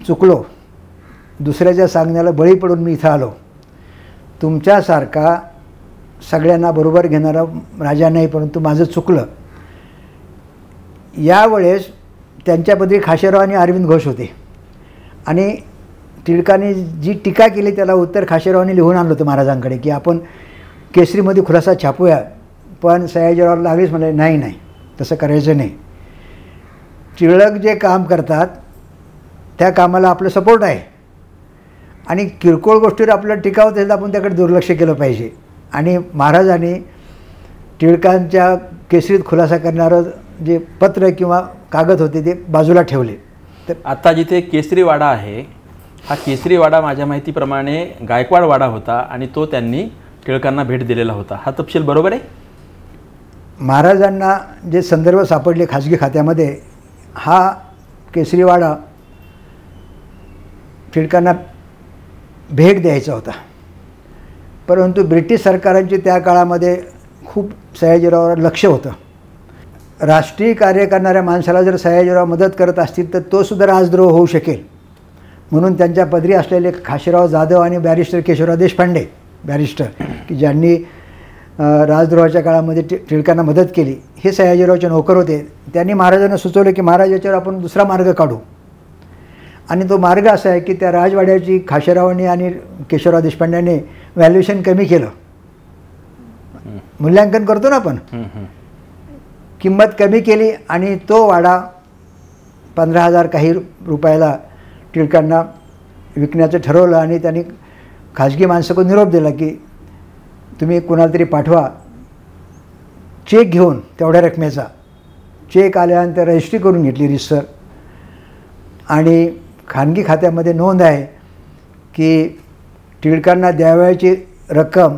चुकलो, दुसऱ्याच्या सांगण्याला बळी पडून मी इथं आलो. तुमच्यासारखा सगळ्यांना बरोबर घेणारा राजा नाही, परंतु माझं चुकलं. यावेळेस त्यांच्यापदी खाशेराव आणि अरविंद घोष होते. आणि टिळकाने जी टीका केली त्याला उत्तर खाशेरावांनी लिहून आणलं होतं महाराजांकडे की आपण केसरीमध्ये खुलासा छापूया. पण सयाजीराव लागलीच म्हणाले नाही तसं करायचं नाही. टिळक जे काम करतात त्या कामाला आपलं सपोर्ट आहे आणि किरकोळ गोष्टीवर आपल्याला टीका होत असेल तर आपण त्याकडे दुर्लक्ष केलं पाहिजे. आणि महाराजांनी टिळकांच्या केसरीत खुलासा करणारं जे पत्र किंवा कागद होते ते बाजूला ठेवले. तर आता जिथे केसरी वाडा आहे हा केसरी वाडा माझ्या माहितीप्रमाणे गायकवाड वाडा होता आणि तो त्यांनी टिळकांना भेट दिलेला होता. हा तपशील बरोबर आहे? महाराजांना जे संदर्भ सापडले खाजगी खात्यामध्ये हा केसरी वाडा टिळकांना भेट द्यायचा होता. परंतु ब्रिटिश सरकारांचे त्या काळामध्ये खूप सयाजीरावावर लक्ष होतं. राष्ट्रीय कार्य करणाऱ्या माणसाला जर सयाजीराव मदत करत असतील तर तो सुद्धा राजद्रोह होऊ शकेल. म्हणून त्यांच्या पदरी असलेले खाशीराव जाधव आणि बॅरिस्टर केशवराव देशपांडे बॅरिस्टर की ज्यांनी राजद्रोहाच्या काळामध्ये टिळकांना मदत केली हे सयाजीरावचे नोकर होते. त्यांनी महाराजांना सुचवलं की महाराज याच्यावर आपण दुसरा मार्ग काढू. आणि तो मार्ग असा आहे की त्या राजवाड्याची खाशेरावांनी आणि केशवराव देशपांड्यांनी व्हॅल्युएशन कमी केलं. मूल्यांकन करतो ना आपण, किंमत कमी केली आणि तो वाडा 15,000 काही रुपयाला टिळकांना विकण्याचं ठरवलं. आणि त्यांनी खाजगी माणसाकडून निरोप दिला की तुम्ही कुणाला तरी पाठवा चेक घेऊन. तेवढ्या रकमेचा चेक आल्यानंतर रजिस्ट्री करून घेतली रिसर. आणि खानगी खात्यामध्ये नोंद आहे की टिळकांना द्यावयाची रक्कम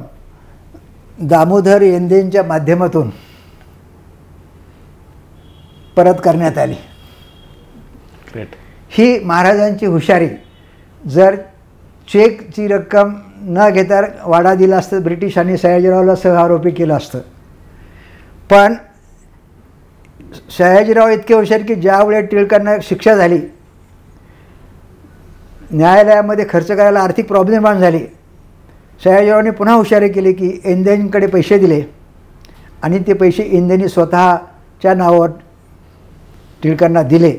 दामोदर येंदेंच्या माध्यमातून परत करण्यात आली. ही महाराजांची हुशारी. जर चेकची रक्कम न घेता वाडा दिला असतं ब्रिटिशांनी सयाजीरावला सहआरोपी केलं असतं. पण सयाजीराव इतके हुशार की ज्यावेळेस टिळकांना शिक्षा झाली, न्यायालयामध्ये खर्च करायला आर्थिक प्रॉब्लेम निर्माण झाली, सयाजीरावांनी पुन्हा हुशारी केली की इंदेंकडे पैसे दिले आणि ते पैसे इंदेंनी स्वतःच्या नावावर टिळकांना दिले.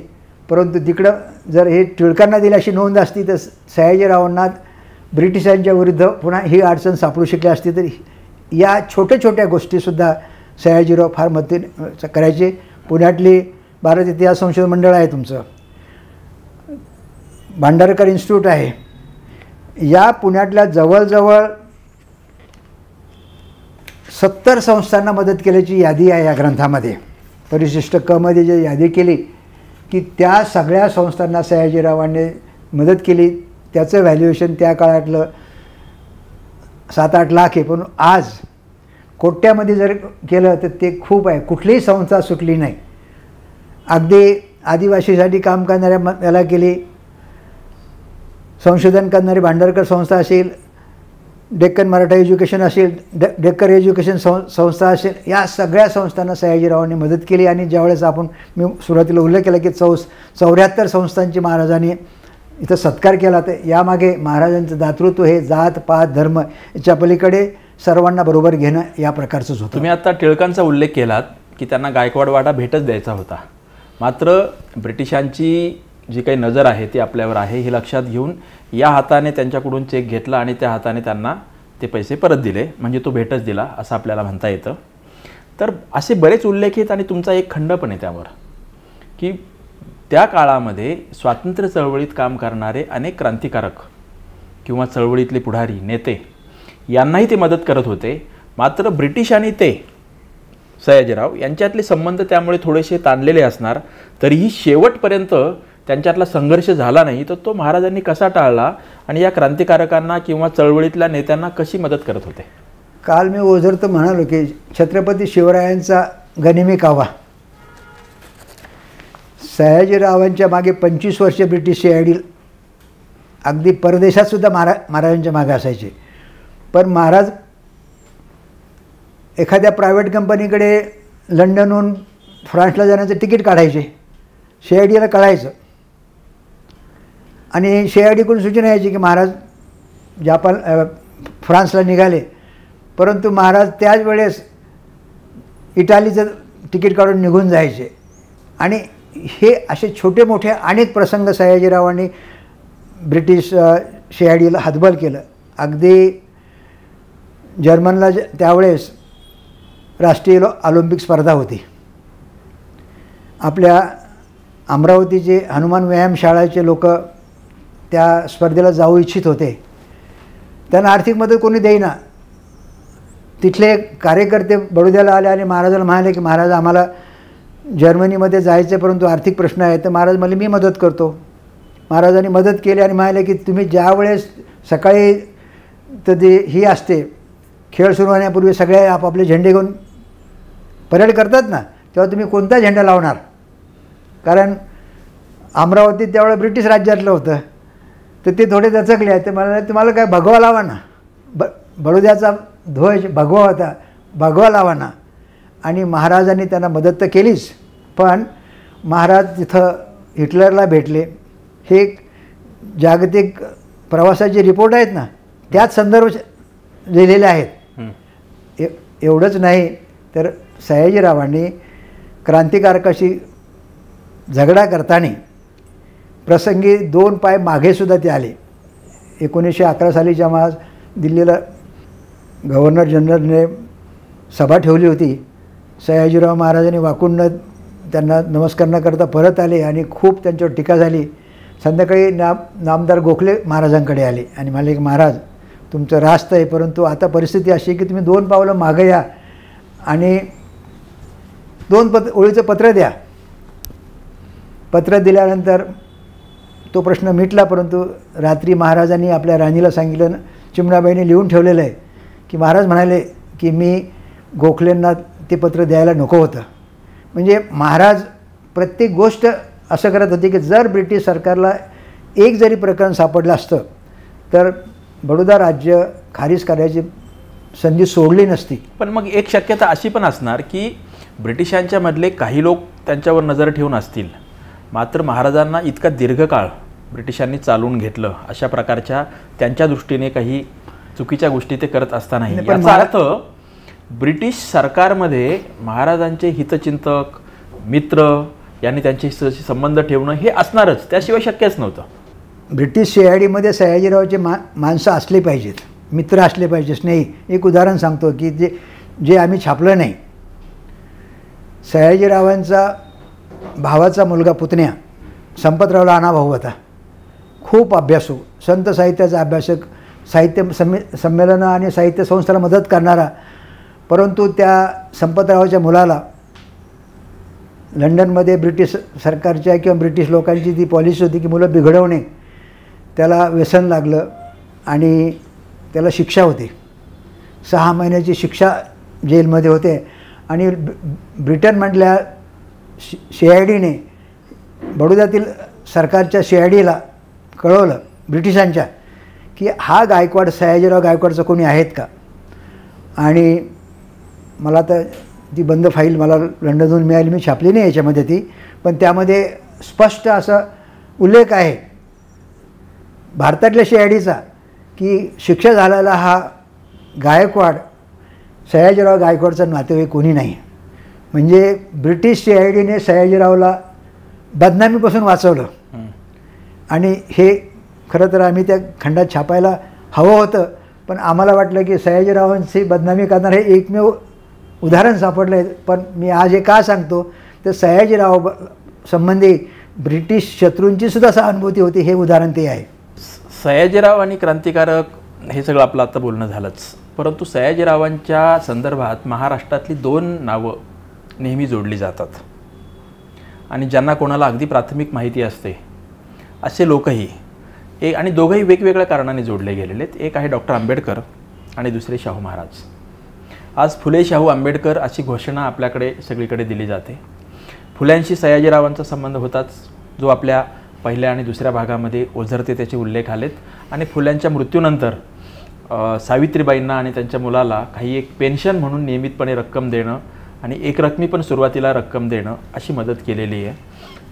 परंतु तिकडं जर हे टिळकांना दिली अशी नोंद असती तर सयाजीरावांना ब्रिटिशांच्या विरुद्ध पुन्हा ही अडचण सापडू शकली असती. तर या छोट्या छोट्या गोष्टीसुद्धा सयाजीराव फार मदत करायचे. पुण्यातली भारत इतिहास संशोधन मंडळ आहे तुमचं, भांडारकर इन्स्टिट्यूट आहे. या पुण्यातल्या जवळजवळ 70 संस्थांना मदत केल्याची यादी आहे या ग्रंथामध्ये. परिशिष्ट क मध्ये जे यादी केली की त्या सगळ्या संस्थांना सयाजीरावांनी मदत केली. त्याचं व्हॅल्युएशन त्या काळातलं 7-8 लाख आहे. पण आज कोट्यामध्ये जर केलं तर ते खूप आहे. कुठलीही संस्था सुटली नाही. अगदी आदिवासीसाठी काम करणाऱ्या याला केली, संशोधन करणारी भांडारकर संस्था असेल, डेक्कन मराठा एज्युकेशन असेल, डेक्कन एज्युकेशन संस्था असेल, या सगळ्या संस्थांना सयाजीरावांनी मदत केली. आणि ज्यावेळेस मी सुरुवातीला उल्लेख केला की 74 संस्थांची महाराजांनी इथं सत्कार केला, तर यामागे महाराजांचं दातृत्व हे जात पात धर्म याच्या पलीकडे सर्वांना बरोबर घेणं या प्रकारचंच होतं. तुम्ही आता टिळकांचा उल्लेख केलात की त्यांना गायकवाड वाडा भेटच द्यायचा होता. मात्र ब्रिटिशांची जी काही नजर आहे ती आपल्यावर आहे हे लक्षात घेऊन या हाताने त्यांच्याकडून चेक घेतला आणि त्या हाताने त्यांना ते पैसे परत दिले, म्हणजे तो भेटच दिला असं आपल्याला म्हणता येतं. तर असे बरेच उल्लेख आहेत आणि तुमचा एक खंड पण आहे त्यावर, की त्या काळामध्ये स्वातंत्र्य चळवळीत काम करणारे अनेक क्रांतिकारक किंवा चळवळीतले पुढारी नेते यांनाही ते मदत करत होते. मात्र ब्रिटिश आणि ते सयाजीराव यांच्यातले संबंध त्यामुळे थोडेसे ताणलेले असणार, तरीही शेवटपर्यंत त्यांच्यातला संघर्ष झाला नाही. तर तो महाराजांनी कसा टाळला आणि या क्रांतिकारकांना किंवा चळवळीतल्या नेत्यांना कशी मदत करत होते? काल मी ओझरतं म्हणालो की छत्रपती शिवरायांचा गनिमी कावा, सयाजीरावांच्या मागे 25 वर्ष ब्रिटिश CID अगदी परदेशात सुद्धा महाराजांच्या मागे असायचे. पण महाराज एखाद्या प्रायव्हेट कंपनीकडे लंडनहून फ्रान्सला जाण्याचं तिकीट काढायचे, CIDला कळायचं आणि CIDकडून सूचना यायची की महाराज फ्रान्सला निघाले. परंतु महाराज त्याच वेळेस इटालीचं तिकीट काढून निघून जायचे. आणि हे असे छोटे मोठे अनेक प्रसंग सयाजीरावांनी ब्रिटिश CIDला हातबल केलं. अगदी जर्मनला त्यावेळेस राष्ट्रीय ऑलिम्पिक स्पर्धा होती. आपल्या अमरावतीचे हनुमान व्यायामशाळेचे लोक त्या स्पर्धेला जाऊ इच्छित होते. त्यांना आर्थिक मदत कोणी देईना. तिथले कार्यकर्ते बडोद्याला आले आणि महाराजाला म्हणाले की महाराज आम्हाला जर्मनीमध्ये जायचं, परंतु आर्थिक प्रश्न आहे. तर महाराज म्हणले मी मदत करतो. महाराजांनी मदत केली आणि म्हणाले की तुम्ही ज्यावेळेस सकाळी तर ते ही असते, खेळ सुरू होण्यापूर्वी सगळे आपापले झेंडे घेऊन परेड करतात ना, तेव्हा तुम्ही कोणता झेंडा लावणार? कारण अमरावती त्यावेळेला ब्रिटिश राज्यातलं होतं. तर ते थोडे दचकले आहे. ते म्हणाले तुम्हाला काय भगवा लावा ना, बडोद्याचा ध्वज भगवा होता, भगवा लावा ना. आणि महाराजांनी त्यांना मदत तर केलीच, पण महाराज तिथं हिटलरला भेटले. हे जागतिक प्रवासाचे रिपोर्ट आहेत ना, त्याच संदर्भ लिहिलेले आहेत. एवढंच नाही तर सयाजीरावांनी क्रांतिकारकाशी झगडा करताना प्रसंगी 2 पाय मागेसुद्धा ते आले. 1911 साली जेव्हा दिल्लीला गव्हर्नर जनरलने सभा ठेवली होती, सयाजीराव महाराजांनी वाकून त्यांना नमस्कार न करता परत आले आणि खूप त्यांच्यावर टीका झाली. संध्याकाळी नामदार गोखले महाराजांकडे आले आणि म्हणाले की महाराज तुमचं रास्त आहे, परंतु आता परिस्थिती अशी आहे की तुम्ही 2 पावलं मागे या आणि 2 ओळीचं पत्र द्या. पत्र दिल्यानंतर तो प्रश्न मिटला. परंतु रात्री महाराजांनी आपल्या राणीला सांगितलं, चिमणाबाईने लिहून ठेवलेलं आहे की महाराज म्हणाले की मी गोखलेंना ते पत्र द्यायला नको होतं. म्हणजे महाराज प्रत्येक गोष्ट असं करत होते की जर ब्रिटिश सरकारला एक जरी प्रकरण सापडलं असतं तर बडोदा राज्य खारीज करायची संधी सोडली नसती. पण मग एक शक्यता अशी पण असणार की ब्रिटिशांच्या मधले काही लोक त्यांच्यावर नजर ठेवून असतील, मात्र महाराजांना इतका दीर्घकाळ ब्रिटिशांनी चालवून घेतलं, अशा प्रकारच्या त्यांच्या दृष्टीने काही चुकीच्या गोष्टी ते करत असतानाही याचा अर्थ ब्रिटिश सरकारमध्ये महाराजांचे हितचिंतक मित्र यांनी त्यांच्याशी संबंध ठेवणं हे असणारच, त्याशिवाय शक्यच नव्हतं. ब्रिटिश CIDमध्ये सयाजीरावचे माणसं असले पाहिजेत, मित्र असले पाहिजे, स्नेही. एक उदाहरण सांगतो की जे आम्ही छापलं नाही. सयाजीरावांचा भावाचा मुलगा पुतण्या संपतरावला अनाभाऊ होता. खूप अभ्यासू, संत साहित्याचा अभ्यासक, साहित्य संमेलनं आणि साहित्य संस्थेला मदत करणारा. परंतु त्या संपतरावाच्या मुलाला लंडनमध्ये ब्रिटिश सरकारच्या किंवा ब्रिटिश लोकांची ती पॉलिसी होती की मुलं बिघडवणे. त्याला व्यसन लागलं आणि त्याला शिक्षा होती. 6 महिन्याची शिक्षा जेलमध्ये होते. आणि ब्रिटनमधल्या CIDने बडोद्यातील सरकारच्या CIDला कळवलं ब्रिटिशांच्या की हा गायकवाड सयाजीराव गायकवाडचं कोणी आहेत का. आणि मला तर ती बंद फाईल मला लंडनहून मिळाली, मी छापली नाही याच्यामध्ये ती, पण त्यामध्ये स्पष्ट असा उल्लेख आहे भारतातल्या CIDचा की शिक्षा झालेला हा गायकवाड सयाजीराव गायकवाडचा नातेवाईक कोणी नाही. म्हणजे ब्रिटिश CIDने सयाजीरावला बदनामीपासून वाचवलं. आणि हे खरं तर आम्ही त्या खंडात छापायला हवं होतं, पण आम्हाला वाटलं की सयाजीरावांची बदनामी करणारे एकमेव उदाहरण सापडलं आहे. पण मी आज हे का सांगतो तर सयाजीराव संबंधी ब्रिटिश शत्रूंची सुद्धा सहानुभूती होती, हे उदाहरण ते आहे. सयाजीराव आणि क्रांतिकारक हे सगळं आपलं आता बोलणं झालंच, परंतु सयाजीरावांच्या संदर्भात महाराष्ट्रातली 2 नावं नेहमी जोडली जातात आणि ज्यांना कोणाला अगदी प्राथमिक माहिती असते असे लोकही आणि दोघंही वेगवेगळ्या कारणाने जोडले गेलेले आहेत. एक आहे डॉक्टर आंबेडकर आणि दुसरे शाहू महाराज. आज फुले शाहू आंबेडकर अशी घोषणा आपल्याकडे सगळीकडे दिली जाते. फुल्यांशी सयाजीरावांचा संबंध होताच, जो आपल्या पहिल्या आणि दुसऱ्या भागामध्ये ओझरते त्याचे उल्लेख आलेत. आणि फुल्यांच्या मृत्यूनंतर सावित्रीबाईंना आणि त्यांच्या मुलाला काही एक पेन्शन म्हणून नियमितपणे रक्कम देणं आणि एक रकमी पण सुरुवातीला रक्कम देणं अशी मदत केलेली आहे.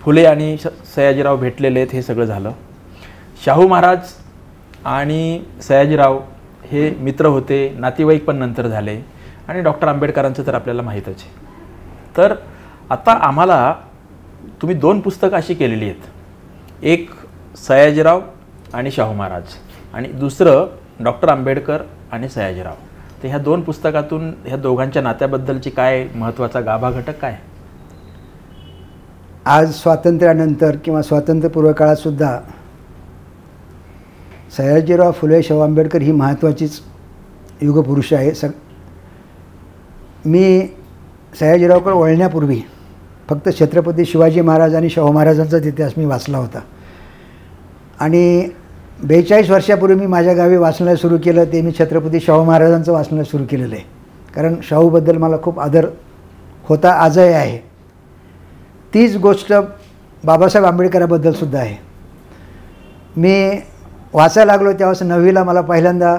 फुले आणि सयाजीराव भेटलेले आहेत, हे सगळं झालं. शाहू महाराज आणि सयाजीराव हे मित्र होते, नातेवाईक पण नंतर झाले. आणि डॉक्टर आंबेडकरांचं तर आपल्याला माहीतच आहे. तर आता आम्हाला तुम्ही 2 पुस्तकं अशी केलेली आहेत, एक सयाजीराव आणि शाहू महाराज आणि दुसरं डॉक्टर आंबेडकर आणि सयाजीराव. तर ह्या 2 पुस्तकातून ह्या दोघांच्या नात्याबद्दलची काय महत्त्वाचा गाभा घटक काय? आज स्वातंत्र्यानंतर किंवा स्वातंत्र्यपूर्व काळातसुद्धा सयाजीराव फुले शाहू आंबेडकर ही महत्त्वाचीच युगपुरुष आहे. मी सयाजीरावकडे वळण्यापूर्वी फक्त छत्रपती शिवाजी महाराज आणि शाहू महाराजांचाच इतिहास मी वाचला होता आणि 42 वर्षापूर्वी मी माझ्या गावी वाचनालय सुरू केलं, ते मी छत्रपती शाहू महाराजांचं वाचनालय सुरू केलेलं आहे. कारण शाहूबद्दल मला खूप आदर होता, आजही आहे. तीच गोष्ट बाबासाहेब आंबेडकरांबद्दलसुद्धा आहे. मी वाचायला लागलो तेव्हा 9वीला मला पहिल्यांदा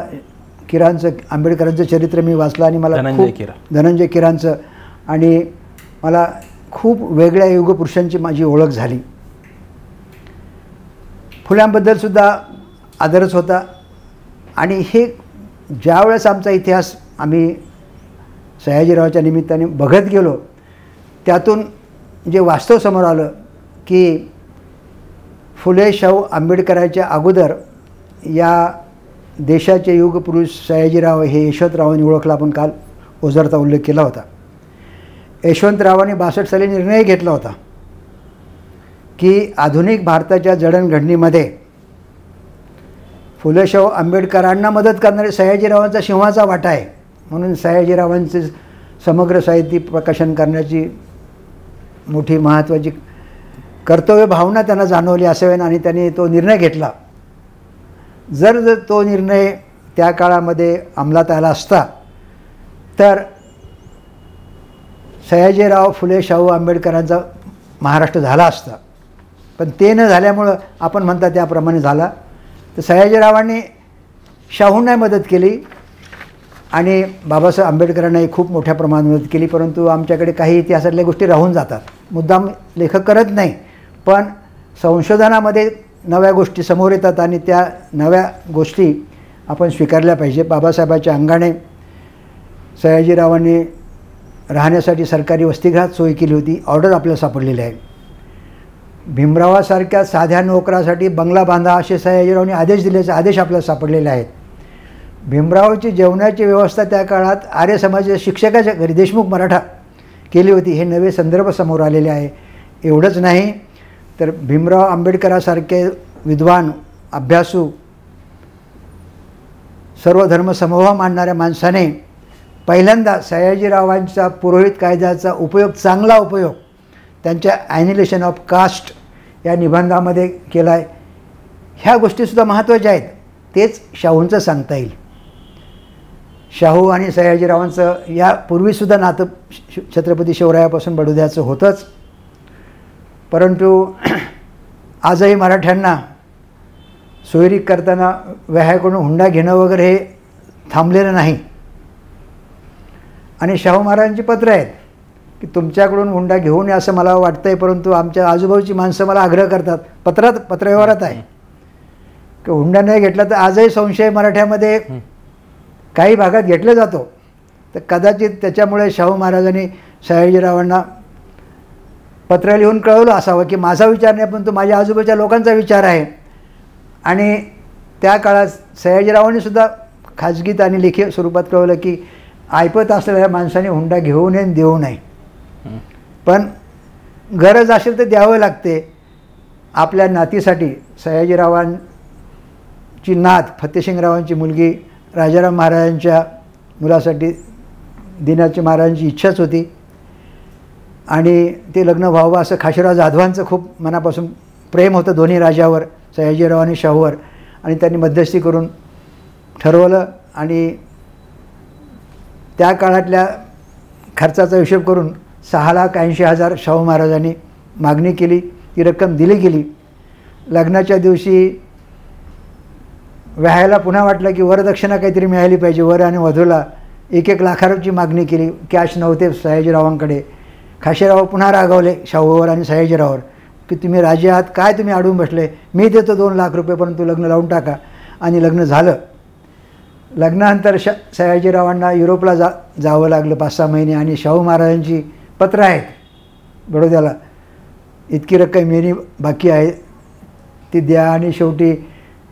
किरांचं आंबेडकरांचं चरित्र मी वाचलं आणि मला धनंजय किरांचं, आणि मला खूप वेगळ्या युगपुरुषांची माझी ओळख झाली. फुल्यांबद्दलसुद्धा आदरच होता. आणि हे ज्यावेळेस आमचा इतिहास आम्ही सयाजीरावाच्या निमित्ताने बघत गेलो, त्यातून जे वास्तव समोर आलं की फुले शाहू आंबेडकरांच्या अगोदर या देशाचे युगपुरुष सयाजीराव हे यशवंतरावांनी ओळखला. आपण काल ओझरचा उल्लेख केला होता. यशवंतरावांनी 62 साली निर्णय घेतला होता की आधुनिक भारताच्या जडणघडणीमध्ये फुले शाहू आंबेडकरांना मदत करणारे सयाजीरावांचा सिंहाचा वाटा आहे. म्हणून सयाजीरावांचे समग्र साहित्य प्रकाशन करण्याची मोठी महत्त्वाची कर्तव्य भावना त्यांना जाणवली असावी आणि त्यांनी तो निर्णय घेतला. जर तो निर्णय त्या काळामध्ये अंमलात आला असता तर सयाजीराव फुले शाहू आंबेडकरांचा महाराष्ट्र झाला असता. पण ते न झाल्यामुळं आपण म्हणता त्याप्रमाणे झाला. तर सयाजीरावांनी शाहूंना मदत केली आणि बाबासाहेब आंबेडकरांनाही खूप मोठ्या प्रमाणात मदत केली. परंतु आमच्याकडे काही इतिहासातल्या गोष्टी राहून जातात, मुद्दाम लेखक करत नाही, पण संशोधनामध्ये नव्या गोष्टी समोर येतात आणि त्या नव्या गोष्टी आपण स्वीकारल्या पाहिजे. बाबासाहेबांच्या अंगाने सयाजीरावांनी राहण्यासाठी सरकारी वसतिगृहात सोय केली होती, ऑर्डर आपल्याला सापडलेली आहे. भीमरावासारख्या साध्या नोकरासाठी बंगला बांधा असे सयाजीरावांनी आदेश दिल्याचे आदेश आपल्याला सापडलेले आहेत. भीमरावाची जेवणाची व्यवस्था त्या काळात आर्य समाजाच्या शिक्षकाच्या घरी देशमुख मराठा केली होती, हे नवे संदर्भ समोर आलेले आहे. एवढंच नाही तर भीमराव आंबेडकरांसारखे विद्वान, अभ्यासू, सर्व धर्म समभाव मानणाऱ्या माणसाने पहिल्यांदा सयाजीरावांचा पुरोहित कायद्याचा उपयोग, चांगला उपयोग त्यांच्या ॲनिलेशन ऑफ कास्ट या निबंधामध्ये केला आहे. ह्या गोष्टीसुद्धा महत्त्वाच्या आहेत. तेच शाहूंचं सांगता येईल. शाहू आणि सयाजीरावांचं यापूर्वीसुद्धा नातं छत्रपती शिवरायापासून बडोद्याचं होतंच. परंतु आजही मराठ्यांना सोयरीक करताना व्याहाकडून हुंडा घेणं वगैरे हे थांबलेलं नाही. आणि शाहू महाराजांची पत्र आहेत की तुमच्याकडून हुंडा घेऊ नये असं मला वाटतं आहे, परंतु आमच्या आजूबाजूची माणसं मला आग्रह करतात, पत्रव्यवहारात आहे की हुंडा नाही घेतला तर आजही संशय मराठ्यामध्ये काही भागात घेतला जातो. तर कदाचित त्याच्यामुळे शाहू महाराजांनी सयाजीरावांना पत्र लिहून कळवलं असावं की माझा विचार नाही, पण तो माझ्या आजूबाजूच्या लोकांचा विचार आहे. आणि त्या काळात सयाजीरावांनी सुद्धा खाजगीत आणि लेखी स्वरूपात कळवलं की ऐपत असलेल्या माणसाने हुंडा घेऊ नये आणि देऊ नये, पण गरज असेल तर द्यावं लागते. आपल्या नातीसाठी सयाजीरावांची नात फतेसिंगरावांची मुलगी राजाराम महाराजांच्या मुलासाठी देण्याची महाराजांची इच्छाच होती आणि ते लग्न व्हावं असं खाशीराव जाधवांचं खूप मनापासून प्रेम होतं दोन्ही राजावर, सयाजीराव आणि शाहूवर, आणि त्यांनी मध्यस्थी करून ठरवलं. आणि त्या काळातल्या खर्चाचा हिशोब करून 6,80,000 शाहू महाराजांनी मागणी केली. ती रक्कम दिली गेली. लग्नाच्या दिवशी व्याहायला पुन्हा वाटलं की वरदक्षिणा काहीतरी मिळाली पाहिजे. वर आणि वधूला 1-1 लाखाची मागणी केली. कॅश नव्हते सयाजीरावांकडे. खाशीराव पुन्हा रागावले शाहूवर आणि सयाजीरावावर की तुम्ही राजे आहात, काय तुम्ही अडवून बसले, मी देतो 2 लाख रुपये, परंतु लग्न लावून टाका. आणि लग्न झालं. लग्नानंतर सयाजीरावांना युरोपला जावं लागलं 5-6 महिने. आणि शाहू महाराजांची पत्र आहेत बडोद्याला, इतकी रक्कम येणे बाकी आहे ती द्या. आणि शेवटी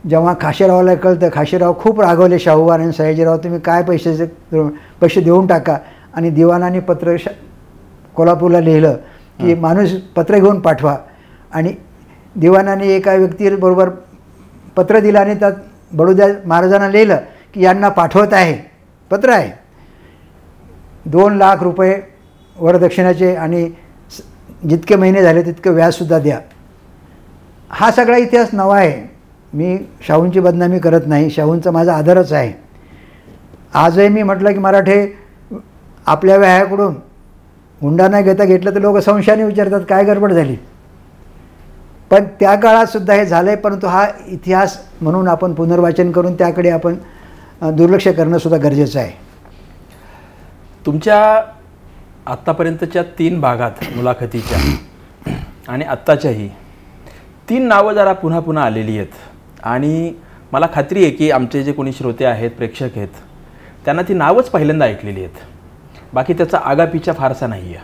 जेव्हा खाशीरावाला कळतं, खाशीराव खूप रागवले शाहूवर आणि सयाजीराव, तुम्ही काय पैसे देऊन टाका. आणि दिवाणाने पत्र कोल्हापूरला लिहिलं की माणूस पत्र घेऊन पाठवा. आणि दिवाणाने एका व्यक्तीबरोबर पत्र दिलं आणि त्यात बडोद्या महाराजांना लिहिलं की यांना पाठवत आहे, पत्र आहे, 2 लाख रुपये वरदक्षिणाचे आणि जितके महिने झाले तितकं व्याजसुद्धा द्या. हा सगळा इतिहास नवा आहे. मी शाहूंची बदनामी करत नाही, शाहूंचा माझा आदरच आहे. आजही मी म्हटलं की मराठे आपल्या व्याह्याकडून हुंडा नाही घेतलं तर लोक संशयाने विचारतात काय गडबड झाली. पण त्या काळातसुद्धा हे झालं आहे, परंतु हा इतिहास म्हणून आपण पुनर्वाचन करून त्याकडे आपण दुर्लक्ष करणंसुद्धा गरजेचं आहे. तुमच्या आत्तापर्यंतच्या 3 भागात मुलाखतीच्या आणि आत्ताच्याही 3 नावं जरा पुन्हा पुन्हा आलेली आहेत. आणि मला खात्री आहे की आमचे जे कोणी श्रोते आहेत, प्रेक्षक आहेत, त्यांना ती नावंच पहिल्यांदा ऐकलेली आहेत. बाकी त्याचा आगापिछा फारसा नाही आहे.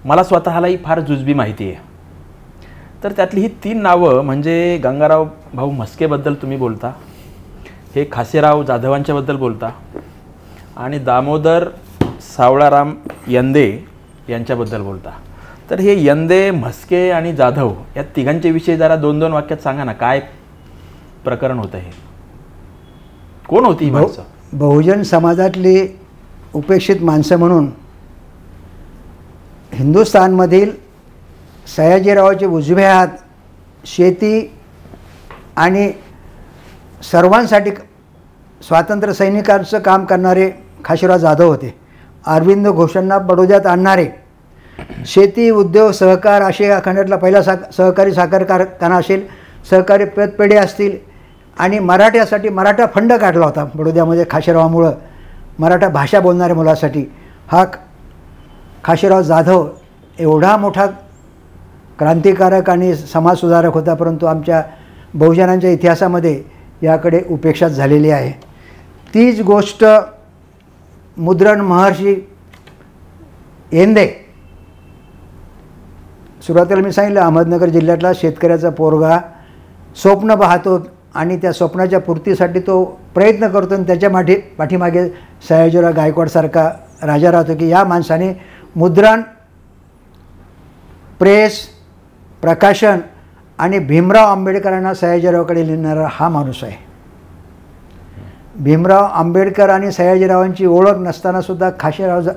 मला स्वतःलाही फार जुजबी माहिती आहे. तर त्यातली ही 3 नावं म्हणजे गंगाराम भाऊ म्हस्केबद्दल तुम्ही बोलता, हे खासेराव जाधवांच्याबद्दल बोलता, आणि दामोदर सावळाराम यंदे यांच्याबद्दल बोलता. तर हे यंदे, म्हस्के आणि जाधव या तिघांच्या विषयी जरा 2-2 वाक्यात सांगा ना, काय प्रकरण होतं, हे कोण होती ही माणसं? बहुजन समाजातली उपेक्षित माणसं म्हणून हिंदुस्थानमधील सयाजीरावाचे उजवे हात, शेती आणि सर्वांसाठी स्वातंत्र्य सैनिकांचं काम करणारे खाशीराव जाधव होते. अरविंद घोषांना बडोद्यात आणणारे, शेती, उद्योग, सहकार, आशिया खंडातला पहिला सहकारी साखर कारखाना असेल, सहकारी पेढे असतील, आणि मराठ्यासाठी मराठा फंड काढला होता बडोद्यामध्ये खाशीरावामुळं, मराठा भाषा बोलणाऱ्या मुलासाठी. हा खाशीराव जाधव एवढा मोठा क्रांतिकारक आणि समाजसुधारक होता, परंतु आमच्या बहुजनांच्या इतिहासामध्ये याकडे उपेक्षाच झालेली आहे. तीच गोष्ट मुद्रण महर्षी येंदे, सुरुवातीला मी सांगितलं अहमदनगर जिल्ह्यातला शेतकऱ्याचा पोरगा स्वप्न पाहतो आणि त्या स्वप्नाच्या पूर्तीसाठी तो प्रयत्न करतो, आणि त्याच्या पाठीमागे सयाजीराव गायकवाडसारखा राजा राहतो की या माणसाने मुद्रण, प्रेस, प्रकाशन आणि भीमराव आंबेडकरांना सयाजीरावकडे नेणारा हा माणूस आहे. भीमराव आंबेडकर आणि सयाजीरावांची ओळख नसतानासुद्धा खाशीराव,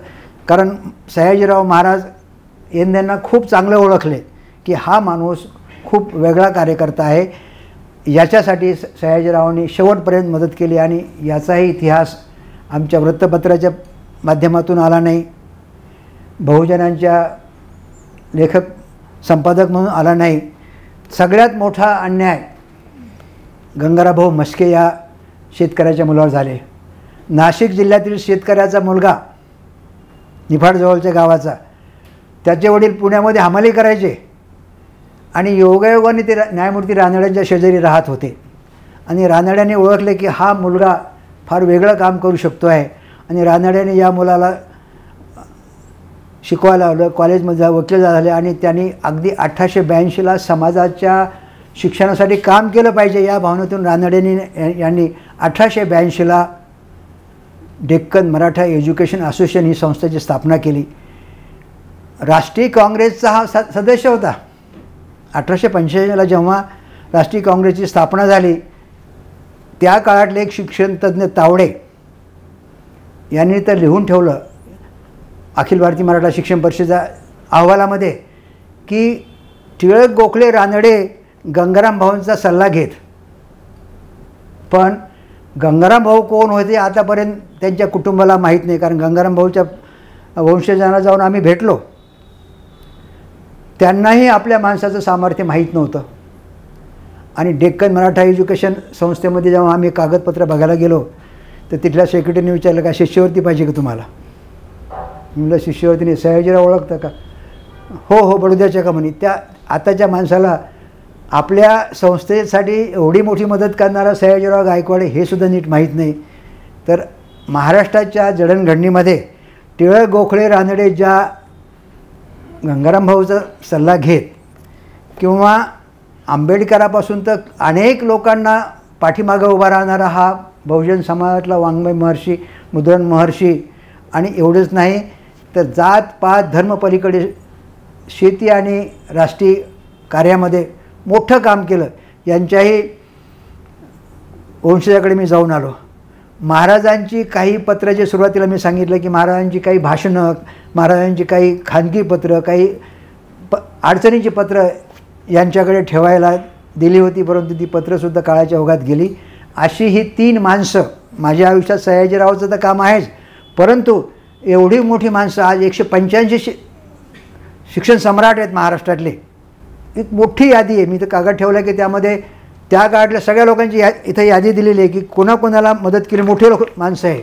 कारण सयाजीराव महाराज यांना खूप चांगले ओळखले की हा माणूस खूप वेगळा कार्यकर्ता आहे, याच्यासाठी सयाजीरावांनी शेवटपर्यंत मदत केली. आणि याचाही इतिहास आमच्या वृत्तपत्राच्या माध्यमातून आला नाही, बहुजनांच्या लेखक संपादक म्हणून आला नाही. सगळ्यात मोठा अन्याय गंगारामभाऊ म्हस्के या शेतकऱ्याच्या मुलावर झाले. नाशिक जिल्ह्यातील शेतकऱ्याचा मुलगा, निफाडजवळच्या गावाचा, त्याचे वडील पुण्यामध्ये हमाली करायचे आणि योगायोगाने ते न्यायमूर्ती रानड्यांच्या शेजारी राहत होते. आणि रानड्याने ओळखले की हा मुलगा फार वेगळं काम करू शकतो आहे, आणि रानड्याने या मुलाला शिकवायला लावलं. कॉलेजमध्ये वकील झाले आणि त्यांनी अगदी 1882ला समाजाच्या शिक्षणासाठी काम केलं पाहिजे या भावनेतून रानडेंनी यांनी 1882ला डेक्कन मराठा एज्युकेशन असोसिएशन ही संस्थेची स्थापना केली. राष्ट्रीय काँग्रेसचा हा सदस्य होता. 1885ला जेव्हा राष्ट्रीय काँग्रेसची स्थापना झाली त्या काळातले एक शिक्षणतज्ज्ञ तावडे यांनी तर लिहून ठेवलं अखिल भारतीय मराठा शिक्षण परिषदेच्या अहवालामध्ये की टिळक, गोखले, रानडे गंगाराम भाऊंचा सल्ला घेत. पण गंगाराम भाऊ कोण होते आतापर्यंत त्यांच्या कुटुंबाला माहीत नाही, कारण गंगाराम भाऊच्या वंशजांना जाऊन आम्ही भेटलो, त्यांनाही आपल्या माणसाचं सामर्थ्य माहीत नव्हतं. आणि डेक्कन मराठा एज्युकेशन संस्थेमध्ये जेव्हा आम्ही कागदपत्र बघायला गेलो तर तिथल्या सेक्रेटरीने विचारलं का शिष्यवृत्ती पाहिजे का तुम्हाला. म्हणलं शिष्यवृत्तीने. सयाजीराव ओळखता का. हो बडोद्याच्या का म्हणे. त्या आताच्या माणसाला आपल्या संस्थेसाठी एवढी मोठी मदत करणारा सयाजीराव गायकवाड हे सुद्धा नीट माहीत नाही. तर महाराष्ट्राच्या जडणघडणीमध्ये टिळक, गोखले, रानडे ज्या गंगाराम भाऊचा सल्ला घेत किंवा आंबेडकरापासून तर अनेक लोकांना पाठीमागं उभा राहणारा हा बहुजन समाजातला वाङ्मय महर्षी, मुद्रण महर्षी, आणि एवढंच नाही तर जात पात धर्म पलीकडे शेती आणि राष्ट्रीय कार्यामध्ये मोठं काम केलं. यांच्याही वंशजाकडे मी जाऊन आलो. महाराजांची काही पत्र जे सुरुवातीला मी सांगितलं की महाराजांची काही भाषणं, महाराजांची काही खानगी पत्र, काही अडचणीची पत्र यांच्याकडे ठेवायला दिली होती, परंतु ती पत्रंसुद्धा काळाच्या ओघात गेली. अशी ही 3 माणसं माझ्या आयुष्यात. सयाजीरावाचं तर काम आहेच, परंतु एवढी मोठी माणसं आज 185 शिक्षण सम्राट आहेत महाराष्ट्रातले. एक मोठी यादी आहे. मी तर कागद ठेवला की त्यामध्ये त्या काळातल्या सगळ्या लोकांची इथं यादी दिलेली आहे की कोणाकोणाला मदत केली. मोठे लोक माणसं आहे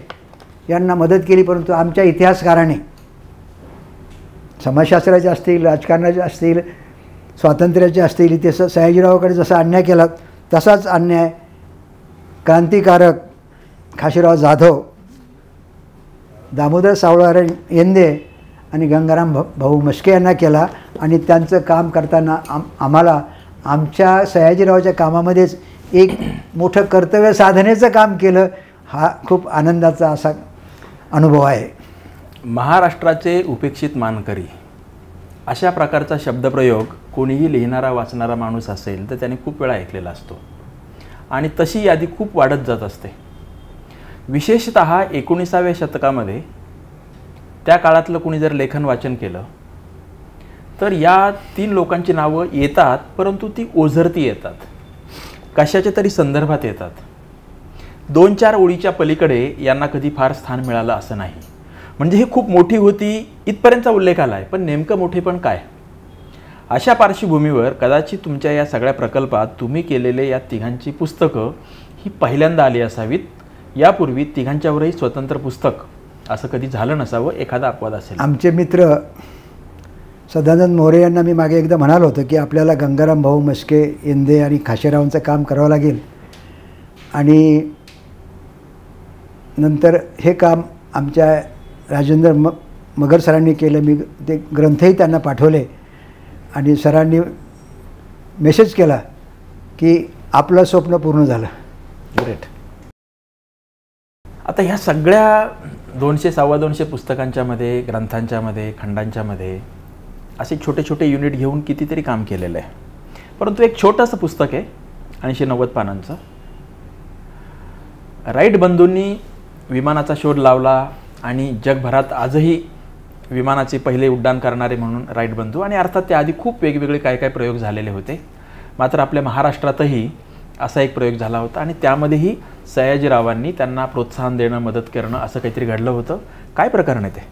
यांना मदत केली. परंतु आमच्या इतिहासकाराने समाजशास्त्राचे असतील, राजकारणाचे असतील, स्वातंत्र्याचे असतील, इतिहास सयाजीरावाकडे जसा अन्याय केला तसाच अन्याय क्रांतिकारक खाशीराव जाधव, दामोदर सावळाराव येंदे आणि गंगाराम भाऊ म्हस्के यांना केला. आणि त्यांचं काम करताना आम्हाला आमच्या सयाजीरावाच्या कामामध्येच एक मोठं कर्तव्य साधनेचं काम केलं. हा खूप आनंदाचा असा अनुभव आहे. महाराष्ट्राचे उपेक्षित मानकरी अशा प्रकारचा शब्दप्रयोग कोणीही लिहिणारा वाचणारा माणूस असेल तर त्याने खूप वेळा ऐकलेला असतो आणि तशी यादी खूप वाढत जात असते. विशेषतः 19व्या शतकामध्ये त्या काळातलं कोणी जर लेखन वाचन केलं तर या 3 लोकांची नावं येतात, परंतु ती ओझरती येतात, कशाच्या तरी संदर्भात येतात. 2-4 ओळीच्या पलीकडे यांना कधी फार स्थान मिळालं असं नाही. म्हणजे ही खूप मोठी होती इथपर्यंतचा उल्लेख आला आहे, पण नेमकं मोठेपण काय. अशा पार्श्वभूमीवर कदाचित तुमच्या या सगळ्या प्रकल्पात तुम्ही केलेले या तिघांची पुस्तकं ही पहिल्यांदा आली असावीत. यापूर्वी तिघांच्यावरही स्वतंत्र पुस्तक असं कधी झालं नसावं. एखादा अपवाद असेल. आमचे मित्र सदानंद मोरे यांना मी मागे एकदा म्हणालो होतं की आपल्याला गंगाराम भाऊ म्हस्के, येंदे आणि खाशेरावांचं काम करावं लागेल. आणि नंतर हे काम आमच्या राजेंद्र मगर सरांनी केलं. मी ते ग्रंथही त्यांना पाठवले आणि सरांनी मेसेज केला की आपलं स्वप्न पूर्ण झालं. ग्रेट. आता ह्या सगळ्या 200-250 पुस्तकांच्यामध्ये, ग्रंथांच्यामध्ये, खंडांच्यामध्ये असे छोटे छोटे युनिट घेऊन कितीतरी काम केलेलं आहे. परंतु एक छोटंसं पुस्तक आहे 80-90 पानांचं. राईट बंधूंनी विमानाचा शोध लावला आणि जगभरात आजही विमानाचे पहिले उड्डाण करणारे म्हणून राईट बंधू, आणि अर्थात त्याआधी खूप वेगवेगळे काय काय प्रयोग झालेले होते. मात्र आपल्या महाराष्ट्रातही असा एक प्रयोग झाला होता आणि त्यामध्येही सयाजीरावांनी त्यांना प्रोत्साहन देणं, मदत करणं असं काहीतरी घडलं होतं. काय प्रकरण आहे ते?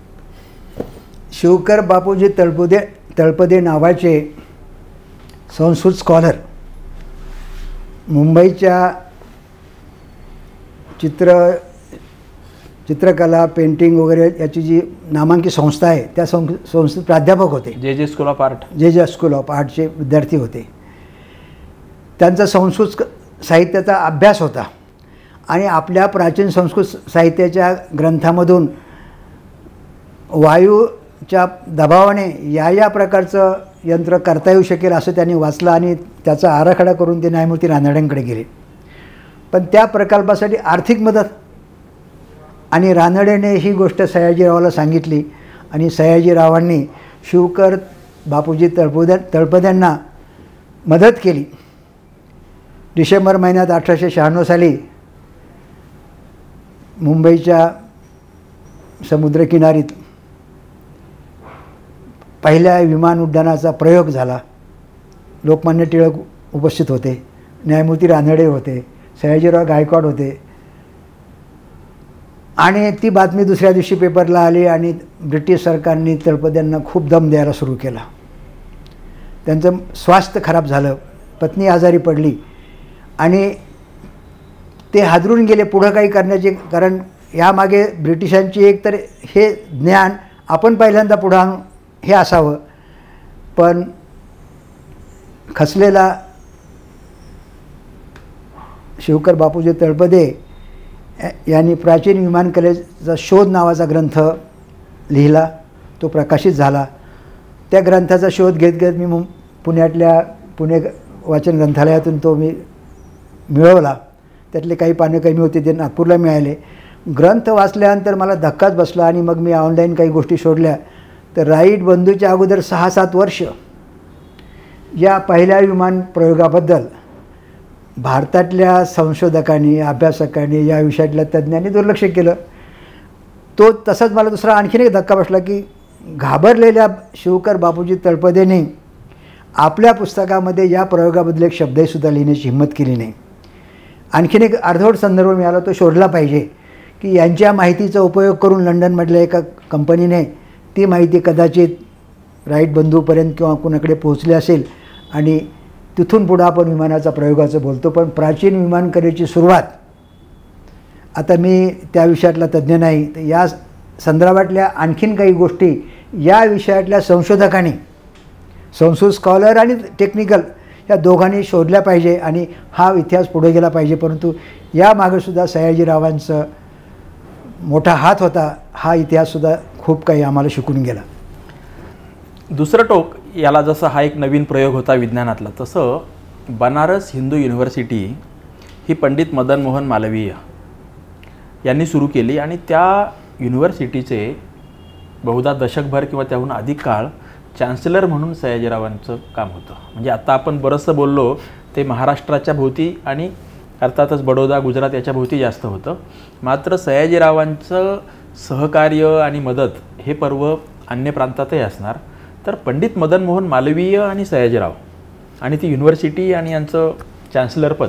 शिवकर बापूजी तळपदे नावाचे संस्कृत स्कॉलर मुंबईच्या चित्रकला, पेंटिंग वगैरे याची जी नामांकित संस्था आहे त्या संस्थेत प्राध्यापक होते. जे स्कूल ऑफ आर्ट, जे स्कूल ऑफ आर्टचे विद्यार्थी होते. त्यांचा संस्कृत साहित्याचा अभ्यास होता आणि आपल्या प्राचीन संस्कृत साहित्याच्या ग्रंथामधून वायूच्या दबावाने या प्रकारचं यंत्र करता येऊ शकेल असं त्यांनी वाचलं आणि त्याचा आराखडा करून ते न्यायमूर्ती रानडेंकडे गेले. पण त्या प्रकल्पासाठी आर्थिक मदत आणि रानडेने ही गोष्ट सयाजीरावाला सांगितली आणि सयाजीरावांनी शिवकर बापूजी तळपद्यांना मदत केली. डिसेंबर महिन्यात 1896 साली मुंबईच्या समुद्रकिनारीत पहिल्या विमान उड्डाणाचा प्रयोग झाला. लोकमान्य टिळक उपस्थित होते, न्यायमूर्ती रानडे होते, सयाजीराव गायकवाड होते आणि ती बातमी दुसऱ्या दिवशी पेपरला आली आणि ब्रिटिश सरकारने तळपद्यांना खूप दम द्यायला सुरू केला. त्यांचं स्वास्थ्य खराब झालं, पत्नी आजारी पडली आणि ते हादरून गेले पुढं काही करण्याचे. कारण यामागे ब्रिटिशांची एक तर हे ज्ञान आपण पहिल्यांदा पुढं आणू हे असावं, पण खचलेला शिवकर बापूजी तळपदे यांनी प्राचीन विमानकलेचा शोध नावाचा ग्रंथ लिहिला, तो प्रकाशित झाला. त्या ग्रंथाचा शोध घेत घेत मी पुण्यातल्या पुणे वाचन ग्रंथालयातून तो मी मिळवला. त्यातले काही पानं कमी होते ते नागपूरला मिळाले. ग्रंथ वाचल्यानंतर मला धक्काच बसला आणि मग मी ऑनलाईन काही गोष्टी शोधल्या. तर राईट बंधूच्या अगोदर 6-7 वर्ष या पहिल्या विमान प्रयोगाबद्दल भारतातल्या संशोधकांनी, अभ्यासकांनी, या विषयातल्या तज्ज्ञांनी दुर्लक्ष केलं. तो तसाच मला दुसरा आणखीन एक धक्का बसला की घाबरलेल्या शिवकर बापूजी तळपदेने आपल्या पुस्तकामध्ये या प्रयोगाबद्दल एक शब्दसुद्धा लिहिण्याची हिंमत केली नाही. आणखीन एक अर्धवट संदर्भ मिळाला, तो शोधला पाहिजे की यांच्या माहितीचा उपयोग करून लंडनमधल्या एका कंपनीने ती माहिती कदाचित राईट बंधूपर्यंत किंवा कुणाकडे पोहोचली असेल आणि तिथून पुढं आपण विमानाचा प्रयोगाचं बोलतो. पण प्राचीन विमानकलेची सुरुवात, आता मी त्या विषयातला तज्ज्ञ नाही, तर या संदर्भातल्या आणखीन काही गोष्टी या विषयातल्या संशोधकांनी, संस्कृत स्कॉलर आणि टेक्निकल या दोघांनी शोधल्या पाहिजे आणि हा इतिहास पुढे गेला पाहिजे. परंतु यामागेसुद्धा सयाजीरावांचं मोठा हात होता. हा इतिहाससुद्धा खूप काही आम्हाला शिकून गेला. दुसरं टोक याला जसं हा एक नवीन प्रयोग होता विज्ञानातला, तसं बनारस हिंदू युनिव्हर्सिटी ही पंडित मदन मोहन मालवीय यांनी सुरू केली आणि त्या युनिव्हर्सिटीचे बहुधा दशकभर किंवा त्याहून अधिक काळ चान्सलर म्हणून सयाजीरावांचं काम होतं. म्हणजे आता आपण बरंचसं बोललो ते महाराष्ट्राच्या भोवती आणि अर्थातच बडोदा, गुजरात याच्या भोवती जास्त होतं. मात्र सयाजीरावांचं सहकार्य आणि मदत हे पर्व अन्य प्रांतातही असणार. तर पंडित मदन मोहन मालवीय आणि सयाजीराव आणि ती युनिव्हर्सिटी आणि यांचं चान्सलरपद.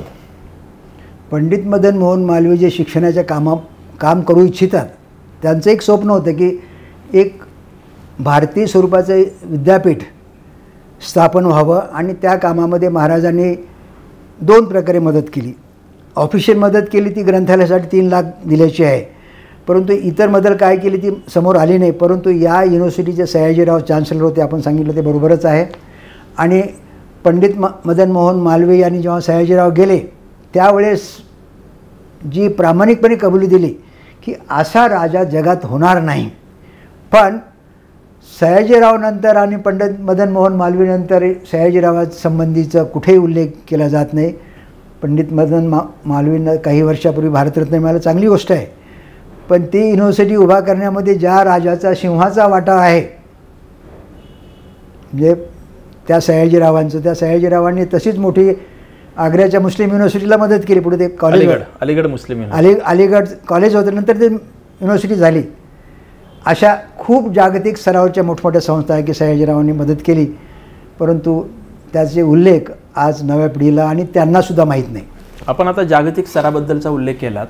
पंडित मदन मोहन मालवीय जे शिक्षणाच्या काम करू इच्छितात, त्यांचं एक स्वप्न होतं की एक भारतीय स्वरूपाचं विद्यापीठ स्थापन व्हावं आणि त्या कामामध्ये महाराजांनी 2 प्रकारे मदत केली. ऑफिशियल मदत केली ती ग्रंथालयासाठी 3 लाख दिल्याची आहे, परंतु इतर मदत काय केली ती समोर आली नाही. परंतु या युनिव्हर्सिटीचे सयाजीराव चान्सलर होते, आपण सांगितलं ते बरोबरच आहे. आणि पंडित मदन मोहन मालवीय यांनी जेव्हा सयाजीराव गेले त्यावेळेस जी प्रामाणिकपणे कबुली दिली की असा राजा जगात होणार नाही. पण सयाजीरावनंतर आणि पंडित मदन मोहन मालवीयनंतर सयाजीरावासंबंधीचा कुठेही उल्लेख केला जात नाही. पंडित मदन मालवीयनं काही वर्षापूर्वी भारतरत्न मिळालं, चांगली गोष्ट आहे. पण ती युनिव्हर्सिटी उभा करण्यामध्ये ज्या राजाचा सिंहाचा वाटा आहे म्हणजे त्या सयाजीरावांनी तशीच मोठी आग्र्याच्या मुस्लिम युनिव्हर्सिटीला मदत केली. पुढे ते कॉलेज अलीगड मुस्लिम अलीगड कॉलेज होतं, नंतर ते युनिव्हर्सिटी झाली. अशा खूप जागतिक स्तरावरच्या मोठमोठ्या संस्था आहे की सयाजीरावांनी मदत केली, परंतु त्याचे उल्लेख आज नव्या पिढीला आणि त्यांनासुद्धा माहीत नाही. आपण आता जागतिक स्तराबद्दलचा उल्लेख केलात.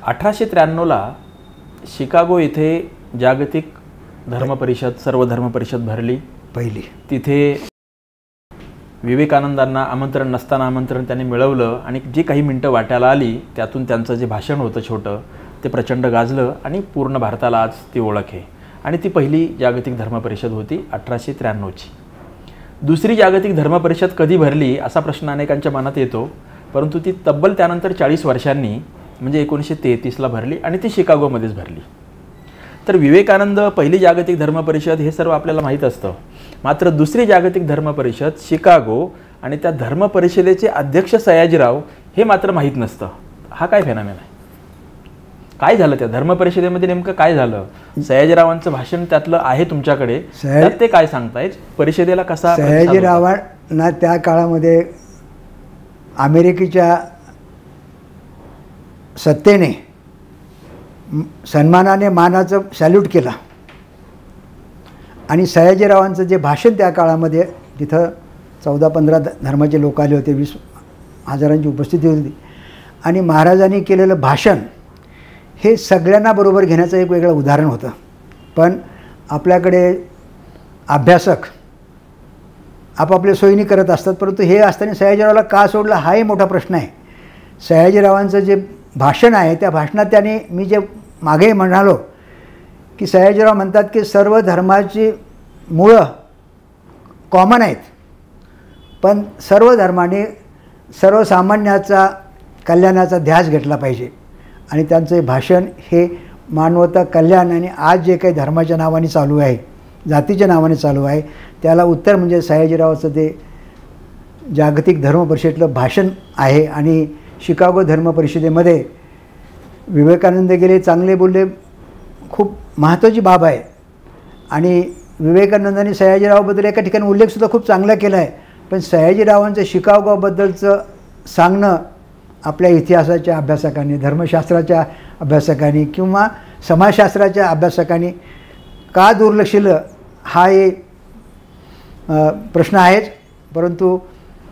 1893ला शिकागो इथे जागतिक धर्मपरिषद, सर्व धर्मपरिषद भरली पहिली. तिथे विवेकानंदांना आमंत्रण नसताना आमंत्रण त्यांनी मिळवलं आणि जी काही मिनटं वाट्याला आली त्यातून त्यांचं जे भाषण होतं छोटं ते प्रचंड गाजलं आणि पूर्ण भारताला आज ती ओळख आहे. आणि ती पहिली जागतिक धर्मपरिषद होती 1893ची. दुसरी जागतिक धर्मपरिषद कधी भरली असा प्रश्न अनेकांच्या मनात येतो, परंतु ती तब्बल त्यानंतर 40 वर्षांनी म्हणजे 1933ला भरली आणि ती शिकागोमध्येच भरली. तर विवेकानंद, पहिली जागतिक धर्मपरिषद हे सर्व आपल्याला माहीत असतं. मात्र दुसरी जागतिक धर्म परिषद शिकागो आणि त्या धर्म परिषदेचे अध्यक्ष सयाजीराव हे मात्र माहीत नसतं. हा काय फेनॉमेन आहे? काय झालं त्या धर्म परिषदेमध्ये? नेमकं काय झालं? सयाजीरावांचं भाषण त्यातलं आहे तुमच्याकडे, त्यात ते काय सांगतायत? परिषदेला कसा? सयाजीरावांना त्या काळामध्ये अमेरिकेच्या सत्तेने सन्मानाने मानाचं सॅल्यूट केला आणि सयाजीरावांचं जे भाषण त्या काळामध्ये, तिथं 14-15 धर्माचे लोक आले होते, 20,000ची उपस्थिती होती आणि महाराजांनी केलेलं भाषण हे सगळ्यांना बरोबर घेण्याचं एक वेगळं उदाहरण होतं. पण आपल्याकडे अभ्यासक आपापल्या सोयीने करत असतात, परंतु हे असताना सयाजीरावाला का सोडलं हाही मोठा प्रश्न आहे. सयाजीरावांचं जे भाषण आहे त्या भाषणात त्याने, मी जे मागे म्हणालो की सयाजीराव म्हणतात की सर्व धर्माची मुळं कॉमन आहेत, पण सर्व धर्माने सर्वसामान्याचा कल्याणाचा ध्यास घेतला पाहिजे आणि त्यांचं भाषण हे मानवता कल्याण आणि आज जे काही धर्माच्या नावाने चालू आहे, जातीच्या नावाने चालू आहे, त्याला उत्तर म्हणजे सयाजीरावाचं ते जागतिक धर्म परिषदेतलं भाषण आहे. आणि शिकागो धर्म परिषदेमध्ये विवेकानंद गेले, चांगले बोलले, खूप महत्त्वाची बाब आहे. आणि विवेकानंदांनी सयाजीरावाबद्दल एका ठिकाणी उल्लेखसुद्धा खूप चांगला केला आहे. पण सयाजीरावांचं शिकागोबद्दलचं सांगणं आपल्या इतिहासाच्या अभ्यासकांनी, धर्मशास्त्राच्या अभ्यासकांनी किंवा समाजशास्त्राच्या अभ्यासकांनी का दुर्लक्षिलं हा एक प्रश्न आहेच. परंतु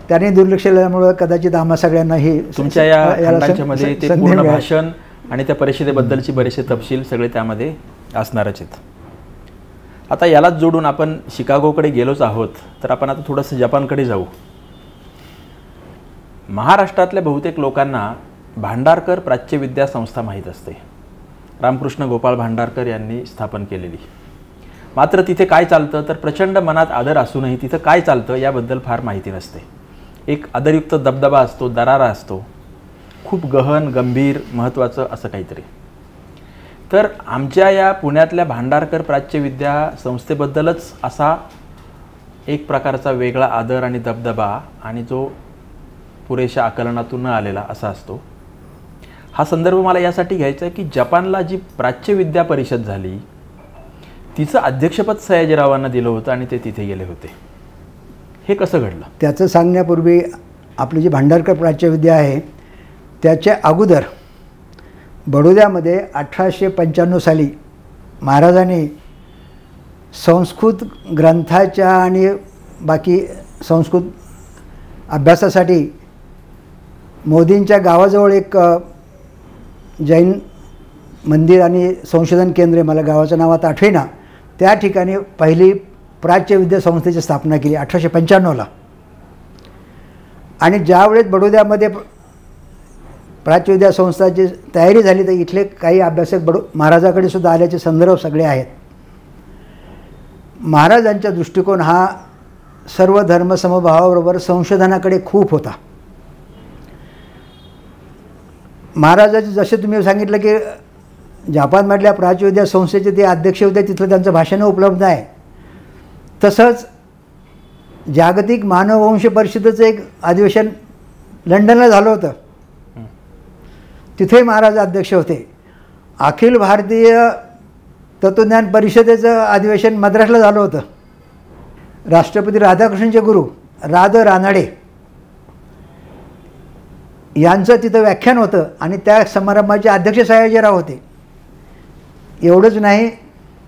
त्याने दुर्लक्षिल्यामुळं कदाचित आम्हा सगळ्यांना ही तुमच्या या खंडांच्यामध्ये ते पूर्ण भाषण आणि त्या परिषदेबद्दलची बरेचसे तपशील सगळे त्यामध्ये असणारच आहेत. आता यालाच जोडून आपण शिकागोकडे गेलोच आहोत, तर आपण आता थोडंसं जपानकडे जाऊ. महाराष्ट्रातल्या बहुतेक लोकांना भांडारकर प्राच्यविद्या संस्था माहीत असते, रामकृष्ण गोपाळ भांडारकर यांनी स्थापन केलेली. मात्र तिथे काय चालतं तर प्रचंड मनात आदर असूनही तिथं काय चालतं याबद्दल फार माहिती नसते. एक आदरयुक्त दबदबा असतो, दरारा असतो, खूप गहन गंभीर महत्त्वाचं असं काहीतरी. तर आमच्या या पुण्यातल्या भांडारकर प्राच्यविद्या संस्थेबद्दलच असा एक प्रकारचा वेगळा आदर आणि दबदबा आणि जो पुरेशा आकलनातून न आलेला असा असतो. हा संदर्भ मला यासाठी घ्यायचा आहे की जपानला जी प्राच्यविद्या परिषद झाली तिचं अध्यक्षपद सयाजीरावांना दिलं होतं आणि ते तिथे गेले होते. हे कसं घडलं? त्याचं सांगण्यापूर्वी आपली जी भांडारकर प्राच्यविद्या आहे त्याच्या अगोदर बडोद्यामध्ये 1895 साली महाराजांनी संस्कृत ग्रंथाच्या आणि बाकी संस्कृत अभ्यासासाठी मोदींच्या गावाजवळ एक जैन मंदिर आणि संशोधन केंद्र, मला गावाचं नाव आता आठवेना, त्या ठिकाणी पहिली प्राच्यविद्या संस्थेची स्थापना केली 1895ला. आणि ज्यावेळेस बडोद्यामध्ये प्राच्यविद्या संस्थाची तयारी झाली तर इथले काही अभ्यासक महाराजाकडे सुद्धा आल्याचे संदर्भ सगळे आहेत. महाराजांचा दृष्टिकोन हा सर्व धर्मसमभावाबरोबर संशोधनाकडे खूप होता. महाराजाचे जसे तुम्ही सांगितलं की जपानमधल्या प्राच्यविद्या संस्थेचे ते अध्यक्ष होते, तिथलं त्यांचं भाषण उपलब्ध आहे. तसंच जागतिक मानववंश परिषदेचं एक अधिवेशन लंडनला झालं होतं, तिथे महाराज अध्यक्ष होते. अखिल भारतीय तत्त्वज्ञान परिषदेचं अधिवेशन मद्रासला झालं होतं. राष्ट्रपती राधाकृष्णनचे गुरु रानडे यांचं तिथं व्याख्यान होतं आणि त्या समारंभाचे अध्यक्ष सयाजीराव होते. एवढंच नाही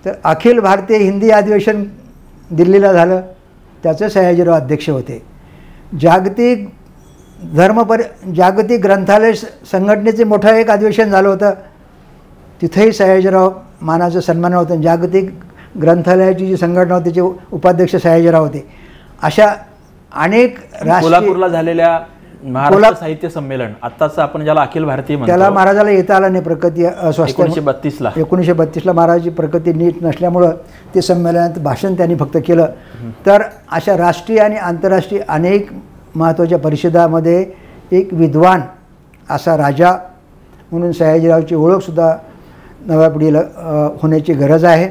तर अखिल भारतीय हिंदी अधिवेशन दिल्लीला झालं, त्याचे सयाजीराव अध्यक्ष होते. जागतिक जागतिक ग्रंथालय संघटनेचे मोठं एक अधिवेशन झालं होतं, तिथेही सयाजीराव मानाचं सन्मान होतं. जागतिक ग्रंथालयाची जी संघटना होती त्याचे उपाध्यक्ष सयाजीराव होते. अशा अनेक कोल्हापूरला झालेल्या महाराष्ट्र साहित्य संमेलन आत्ताचं आपण ज्याला अखिल भारतीय म्हणतो, त्याला महाराजाला येता आला नाही, प्रकृती अस्वस्थ. 1932ला महाराजाची प्रकृती नीट नसल्यामुळं ते संमेलनात भाषण त्यांनी फक्त केलं. तर अशा राष्ट्रीय आणि आंतरराष्ट्रीय अनेक महत्त्वाच्या परिषदामध्ये एक विद्वान असा राजा म्हणून सयाजीरावची ओळखसुद्धा नव्या पिढीला होण्याची गरज आहे.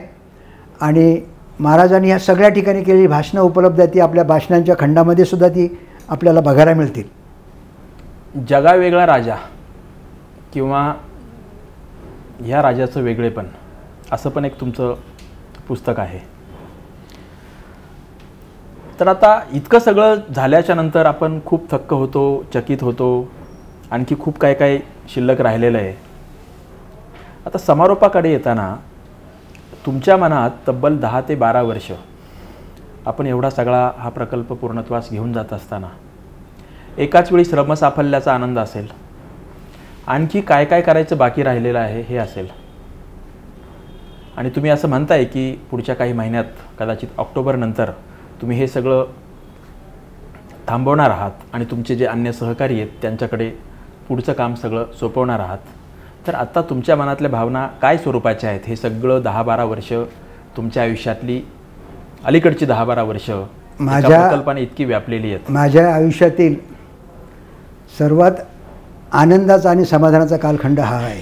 आणि महाराजांनी ह्या सगळ्या ठिकाणी केलेली भाषणं उपलब्ध आहेत, ती आपल्या भाषणांच्या खंडामध्ये सुद्धा ती आपल्याला बघायला मिळतील. जगावेगळा राजा किंवा ह्या राजाचं वेगळेपण असं पण एक तुमचं पुस्तक आहे. तर आता इतकं सगळं झाल्याच्या नंतर आपण खूप थक्क होतो, चकित होतो, आणखी खूप काय काय शिल्लक राहिलेलं आहे. आता समारोपाकडे येताना तुमच्या मनात तब्बल 10 ते 12 वर्ष आपण एवढा सगळा हा प्रकल्प पूर्णत्वास घेऊन जात असताना एकाच वेळी श्रमसाफल्याचा आनंद असेल, आणखी काय काय करायचं बाकी राहिलेलं आहे हे असेल, आणि तुम्ही असं म्हणताय की पुढच्या काही महिन्यात कदाचित ऑक्टोबरनंतर तुम्ही हे सगळं थांबवणार आहात आणि तुमचे जे अन्य सहकारी आहेत त्यांच्याकडे पुढचं काम सगळं सोपवणार आहात. तर आत्ता तुमच्या मनातल्या भावना काय स्वरूपाच्या आहेत? हे सगळं 10-12 वर्ष तुमच्या आयुष्यातली अलीकडची 10-12 वर्ष माझ्या प्रकल्पाने इतकी व्यापलेली आहेत. माझ्या आयुष्यातील सर्वात आनंदाचा आणि समाधानाचा कालखंड हा आहे.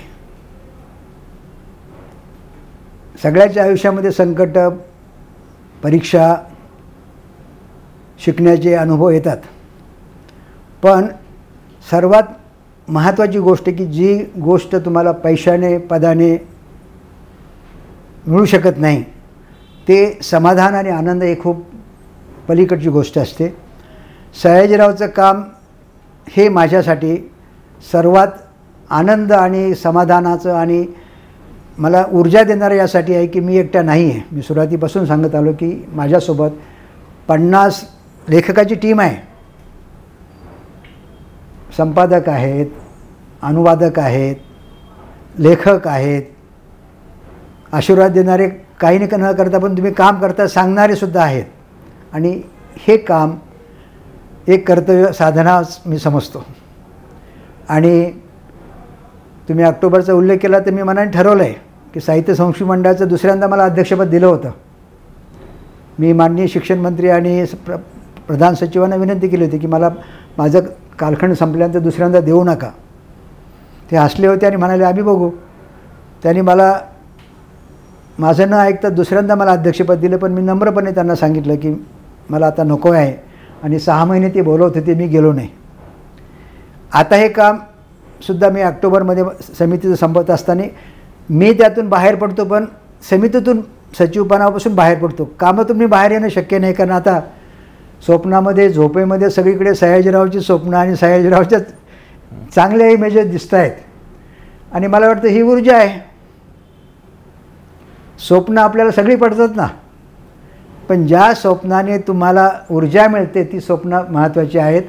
सगळ्याच्या आयुष्यामध्ये संकट, परीक्षा, शिकण्याचे अनुभव येतात, पण सर्वात महत्त्वाची गोष्ट की जी गोष्ट तुम्हाला पैशाने पदाने मिळू शकत नाही, ते समाधान आणि आनंद हे खूप पलीकडची गोष्ट असते. सयाजीरावचं काम हे माझ्यासाठी सर्वात आनंद आणि समाधानाचं आणि मला ऊर्जा देणारं यासाठी आहे की मी एकटा नाही आहे. मी सुरुवातीपासून सांगत आलो की माझ्यासोबत 50 लेखकाची टीम आहे. संपादक आहेत, अनुवादक आहेत, लेखक आहेत, आशीर्वाद देणारे काही नाही न करता पण तुम्ही काम करता सांगणारे सुद्धा आहेत. आणि हे काम एक कर्तव्य साधना मी समजतो. आणि तुम्ही ऑक्टोबरचा उल्लेख केला तर मी मनाने ठरवलं आहे की साहित्य संस्कृती मंडळाचं दुसऱ्यांदा मला अध्यक्षपद दिलं होतं. मी माननीय शिक्षण मंत्री आणि प्रधान सचिवांना विनंती केली होती की मला माझं कालखंड संपल्यानंतर दुसऱ्यांदा देऊ नका. ते हसले होते आणि म्हणाले आम्ही बघू. त्यांनी मला माझं न ऐकता दुसऱ्यांदा मला अध्यक्षपद दिलं, पण मी नम्रपणे त्यांना सांगितलं की मला आता नको आहे. आणि 6 महिने ते बोलवत होते, मी गेलो नाही. आता हे काम सुद्धा मी ऑक्टोबरमध्ये समितीचं संपत असताना मी त्यातून बाहेर पडतो, पण समितीतून सचिवपणापासून बाहेर पडतो. कामातून मी बाहेर येणं शक्य नाही, कारण आता स्वप्नामध्ये झोपेमध्ये सगळीकडे सयाजीरावची स्वप्न आणि सयाजीरावच्या चांगल्या इमेजेस दिसत आहेत. आणि मला वाटतं ही ऊर्जा आहे. स्वप्न आपल्याला सगळी पडतात ना, पण ज्या स्वप्नाने तुम्हाला ऊर्जा मिळते ती स्वप्न महत्त्वाची आहेत.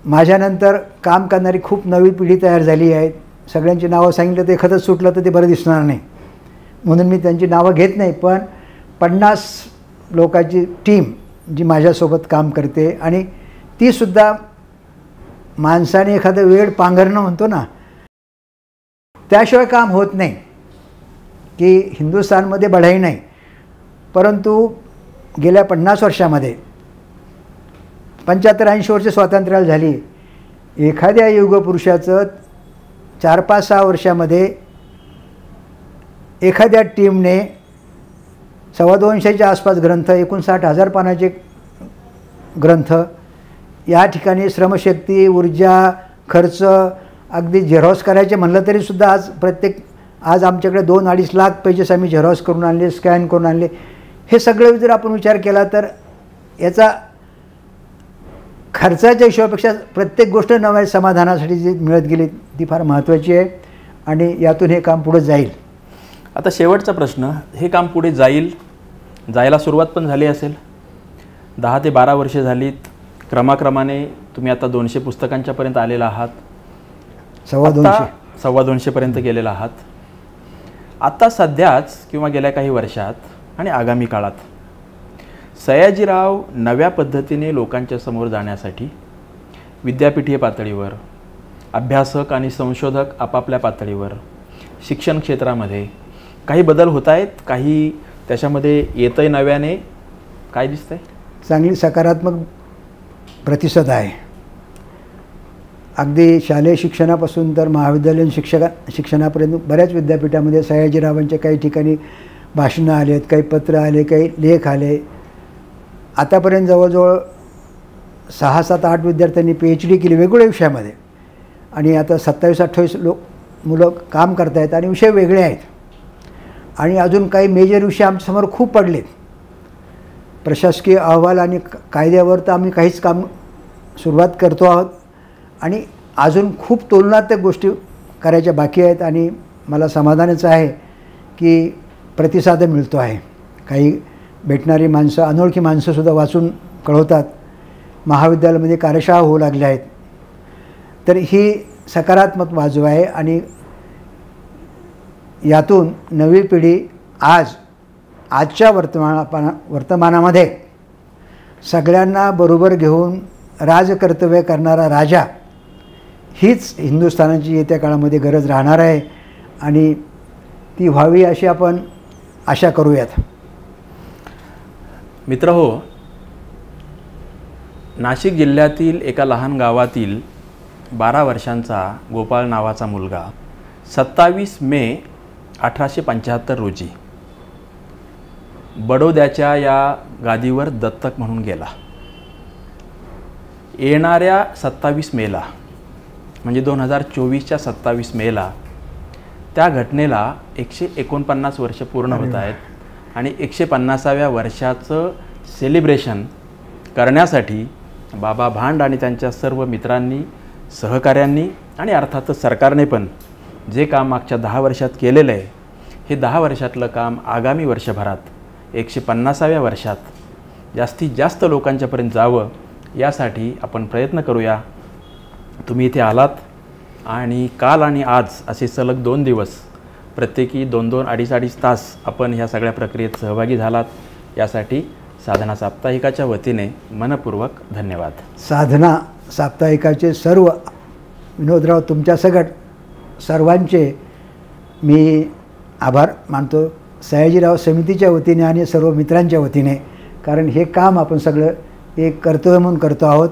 माझ्यानंतर काम करणारी खूप नवी पिढी तयार झाली आहे. सगळ्यांची नावं सांगितलं ते एखादंच सुटलं तर ते बरं दिसणार नाही, म्हणून मी त्यांची नावं घेत नाही. पण 50 लोकांची टीम जी माझ्यासोबत काम करते, आणि तीसुद्धा माणसाने एखादं वेळ पांघरणं म्हणतो ना, त्याशिवाय काम होत नाही. की हिंदुस्थानमध्ये बढाई नाही, परंतु गेल्या 50 वर्षामध्ये 75-80 वर्ष स्वातंत्र्याला झाली. एखाद्या युगपुरुषाचं 4-5-6 वर्षामध्ये एखाद्या टीमने 225च्या आसपास ग्रंथ, एकूण 60,000 पानाचे ग्रंथ, या ठिकाणी श्रमशक्ती, ऊर्जा, खर्च, अगदी झेरॉक्स करायचे म्हणलं तरीसुद्धा आज आमच्याकडे 2-2.5 लाख पेजेस आम्ही झेरॉक्स करून आणले, स्कॅन करून आणले. हे सगळं जर आपण विचार केला तर याचा खर्चाच्या हिशोबापेक्षा प्रत्येक गोष्ट नव्या समाधानासाठी जी मिळत गेली ती फार महत्त्वाची आहे. आणि यातून हे काम पुढे जाईल. आता शेवटचा प्रश्न, हे काम पुढे जायला सुरुवात पण झाली असेल. 10 ते 12 वर्षे झालीत. क्रमाक्रमाने तुम्ही आता 200 पुस्तकांच्यापर्यंत आलेला आहात. 250 पर्यंत गेलेला आहात. आता सध्याच किंवा गेल्या काही वर्षात आणि आगामी काळात सयाजीराव नव्या पद्धतीने लोकांच्या समोर जाण्यासाठी विद्यापीठीय पातळीवर, अभ्यासक आणि संशोधक आपापल्या पातळीवर, शिक्षण क्षेत्रामध्ये काही बदल होत आहेत, काही त्याच्यामध्ये येतंय नव्याने, काय दिसतंय? चांगली सकारात्मक प्रतिसाद आहे. अगदी शालेय शिक्षणापासून तर महाविद्यालयीन शिक्षणापर्यंत बऱ्याच विद्यापीठामध्ये सयाजीरावांच्या काही ठिकाणी भाषणं आलेत, काही पत्र आले, काही लेख आले. आतापर्यंत जवळजवळ 6-7-8 विद्यार्थ्यांनी PhD केली वेगवेगळ्या विषयामध्ये आणि आता 27-28 मुलं काम करत आहेत आणि विषय वेगळे आहेत. आणि अजून काही मेजर विषय आमच्यासमोर खूप पडलेत. प्रशासकीय अहवाल आणि कायद्यावर तर आम्ही काहीच काम सुरुवात करतो आहोत आणि अजून खूप तुलनात्मक गोष्टी करायच्या बाकी आहेत आणि मला समाधानच आहे की प्रतिसाद मिळतो आहे. काही भेटणारी माणसं, अनोळखी माणसंसुद्धा वाचून कळवतात. महाविद्यालयामध्ये कार्यशाळा होऊ लागल्या आहेत. तर ही सकारात्मक बाजू आहे आणि यातून नवी पिढी आजच्या वर्तमानामध्ये सगळ्यांना बरोबर घेऊन राजकर्तव्य करणारा राजा हीच हिंदुस्थानाची येत्या काळामध्ये गरज राहणार आहे आणि ती व्हावी अशी आपण आशा करूयात. मित्रहो, नाशिक जिल्ह्यातील एका लहान गावातील 12 वर्षांचा गोपाळ नावाचा मुलगा 27 मे 1875 रोजी बडोद्याच्या या गादीवर दत्तक म्हणून गेला. येणाऱ्या 27 मेला म्हणजे 2024च्या 27 मेला त्या घटनेला 149 वर्ष पूर्ण होत आहेत आणि 150व्या वर्षाचं सेलिब्रेशन करण्यासाठी बाबा भांड आणि त्यांच्या सर्व मित्रांनी, सहकाऱ्यांनी आणि अर्थातच सरकारने पण जे काम मागच्या 10 वर्षात केलेलं आहे, हे 10 वर्षातलं काम आगामी वर्षभरात 150व्या वर्षात जास्तीत जास्त लोकांच्यापर्यंत जावं यासाठी आपण प्रयत्न करूया. तुम्ही इथे आलात आणि काल आणि आज असे सलग 2 दिवस प्रत्येकी 2-2, 2.5 तास आपण ह्या सगळ्या प्रक्रियेत सहभागी झालात. यासाठी साधना साप्ताहिकाच्या वतीने मनपूर्वक धन्यवाद. साधना साप्ताहिकाचे सर्व विनोदराव तुमच्या सगट सर्वांचे मी आभार मानतो, सयाजीराव समितीच्या वतीने आणि सर्व मित्रांच्या वतीने. कारण हे काम आपण सगळं एक कर्तव्य म्हणून करतो आहोत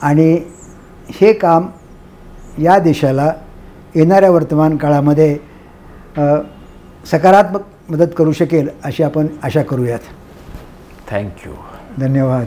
आणि हे काम या देशाला येणाऱ्या वर्तमान काळामध्ये सकारात्मक मदत करू शकेल अशी आपण आशा करूयात. थँक्यू. धन्यवाद.